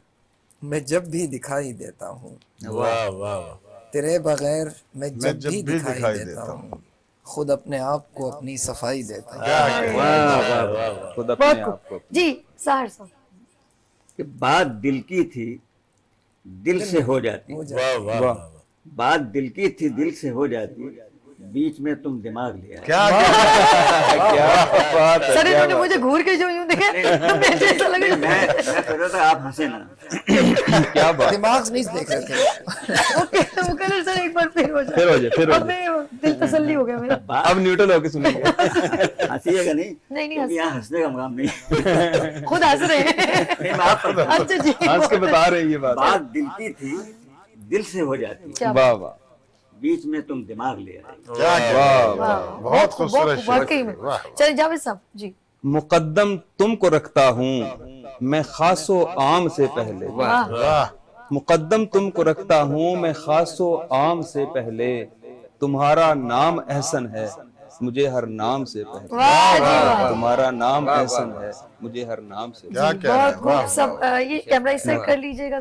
मैं जब भी दिखाई देता हूँ,
वाह वाह वाह।
तेरे बगैर मैं
मैं
जब भी दिखाई देता हूँ, खुद अपने आप को अपनी सफाई देता हूँ।
वाह वाह वाह।
खुद अपने
बहुत
आप को।
खूब जी। साहर साहब,
कि बात दिल की थी, दिल से हो जाती।
वाह वाह
वाह।
वाह।
बात दिल की थी, दिल से हो जाती, बीच में तुम दिमाग ले आए।
क्या
क्या बात है,
सर
क्या
इन्होंने मुझे घूर के जो यूं देखा मुझे ऐसा लगा
मैं सोच रहा था आप हंसे ना।
बात, क्या बात।
दिमाग से नहीं देख रहे थे।
ओके, वो कलर सर एक बार फिर हो जाए,
फिर हो जाए, फिर हो
अब मैं दिल तसल्ली हो गया मेरा।
अब न्यूट्रल होके सुनेंगे।
हंसीएगा नहीं,
नहीं
क्योंकि यहाँ हंसने का मकाम नहीं।
खुद हंस रहे हैं।
नहीं, मैं आप पर
अच्छा जी,
हंस के बता रहे हैं ये बात।
बात दिल की थी, दिल से हो जाती,
क्या
वाह वाह
बीच में तुम दिमाग ले आए।
क्या
वाह
वाह,
वाह।
बहुत खूबसूरत
खूब, वाकई में।
वाह।
चलिए जावेद साहब जी।
मुकद्दम तुमको रखता हूँ मैं खासो आम से पहले।
वाह,
वाह।
मुकद्दम तुमको रखता हूँ मैं खासो आम से पहले, तुम्हारा नाम एहसन है मुझे हर नाम से पहले।
वाह जी वाह,
तुम्हारा नाम एहसन है मुझे हर नाम से
क्या
पहले।
कह रहे
बहुत
हैं,
खूब।
वाह,
सब ये कैमरा इस साइड कर लीजिएगा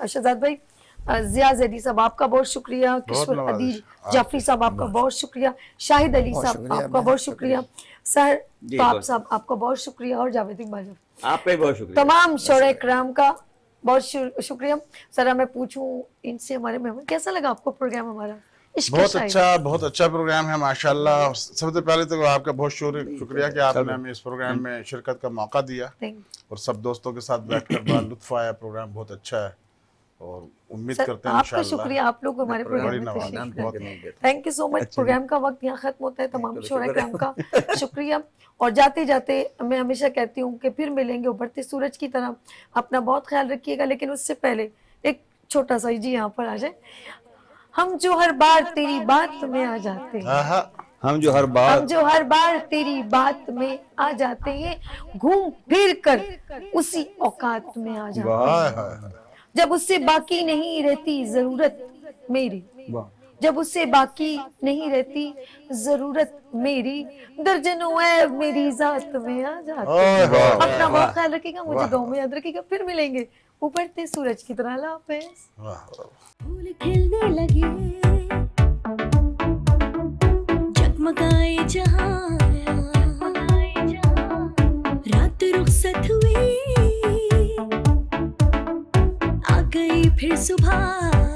शहजाद भाई। जिया जैदी साहब आपका बहुत शुक्रिया, किशोर
नवाज़िश।
अदील जाफरी साहब आपका बहुत शुक्रिया, शाहिद अली साहब
शुक्रिया,
आपका
बहुत
बहुत शुक्रिया, सर
जी,
ताप
बहुत।
साहब आपका बहुत शुक्रिया, और जावेद इकबाल साहब
आपका भी बहुत शुक्रिया।
तमाम शोरा कराम का बहुत शुक्रिया। सर मैं पूछूं इनसे, हमारे मेहमान कैसा लगा आपको प्रोग्राम हमारा? इश्क
बहुत
शायरी।
अच्छा, बहुत अच्छा प्रोग्राम है माशाल्लाह। सबसे पहले तो आपका बहुत शुक्रिया कि आपने हमें इस प्रोग्राम में शिरकत का मौका दिया,
Thank you।
और सब दोस्तों के साथ बैठकर बड़ा लुत्फ आया। प्रोग्राम बहुत अच्छा है और उम्मीद
सर
करते हैं
आपका
इंशाल्लाह।
शुक्रिया, आप लोग हमारे प्रोग्राम
बड़ी
में
नवाज़,
तशरीफ
बहुत
लाए। Thank you so much. Program का वक्त यहाँ खत्म होता है, तमाम शोरा कराम का शुक्रिया। और जाते जाते मैं हमेशा कहती हूँ कि फिर मिलेंगे उभरते सूरज की तरह, अपना बहुत ख्याल रखिएगा। लेकिन उससे पहले एक छोटा सा जी यहाँ पर आ जाए। हम जो हर बार तेरी बात में आ जाते हैं,
आहा,
हम जो हर
हम
बात
जो हर बार तेरी बात में आ जाते हैं, घूम फिर कर उसी औकात में आ जाते
हाय
हैं,
हाय हाय।
जब उससे बाकी नहीं रहती जरूरत मेरी,
वाह
जब उससे बाकी नहीं रहती जरूरत मेरी, दर्जनों ऐब मेरी जात में आ जाते हैं।
वाह,
अपना बहुत ख्याल रखिएगा, मुझे दुआ में याद रखिएगा। फिर मिलेंगे उभरते सूरज की तरह। अल्लाह हाफ़िज़।
वाह, वाह।
फूल खिलने लगे, जगमगाए जहां, रात रुखसत हुई, आ गई फिर सुबह।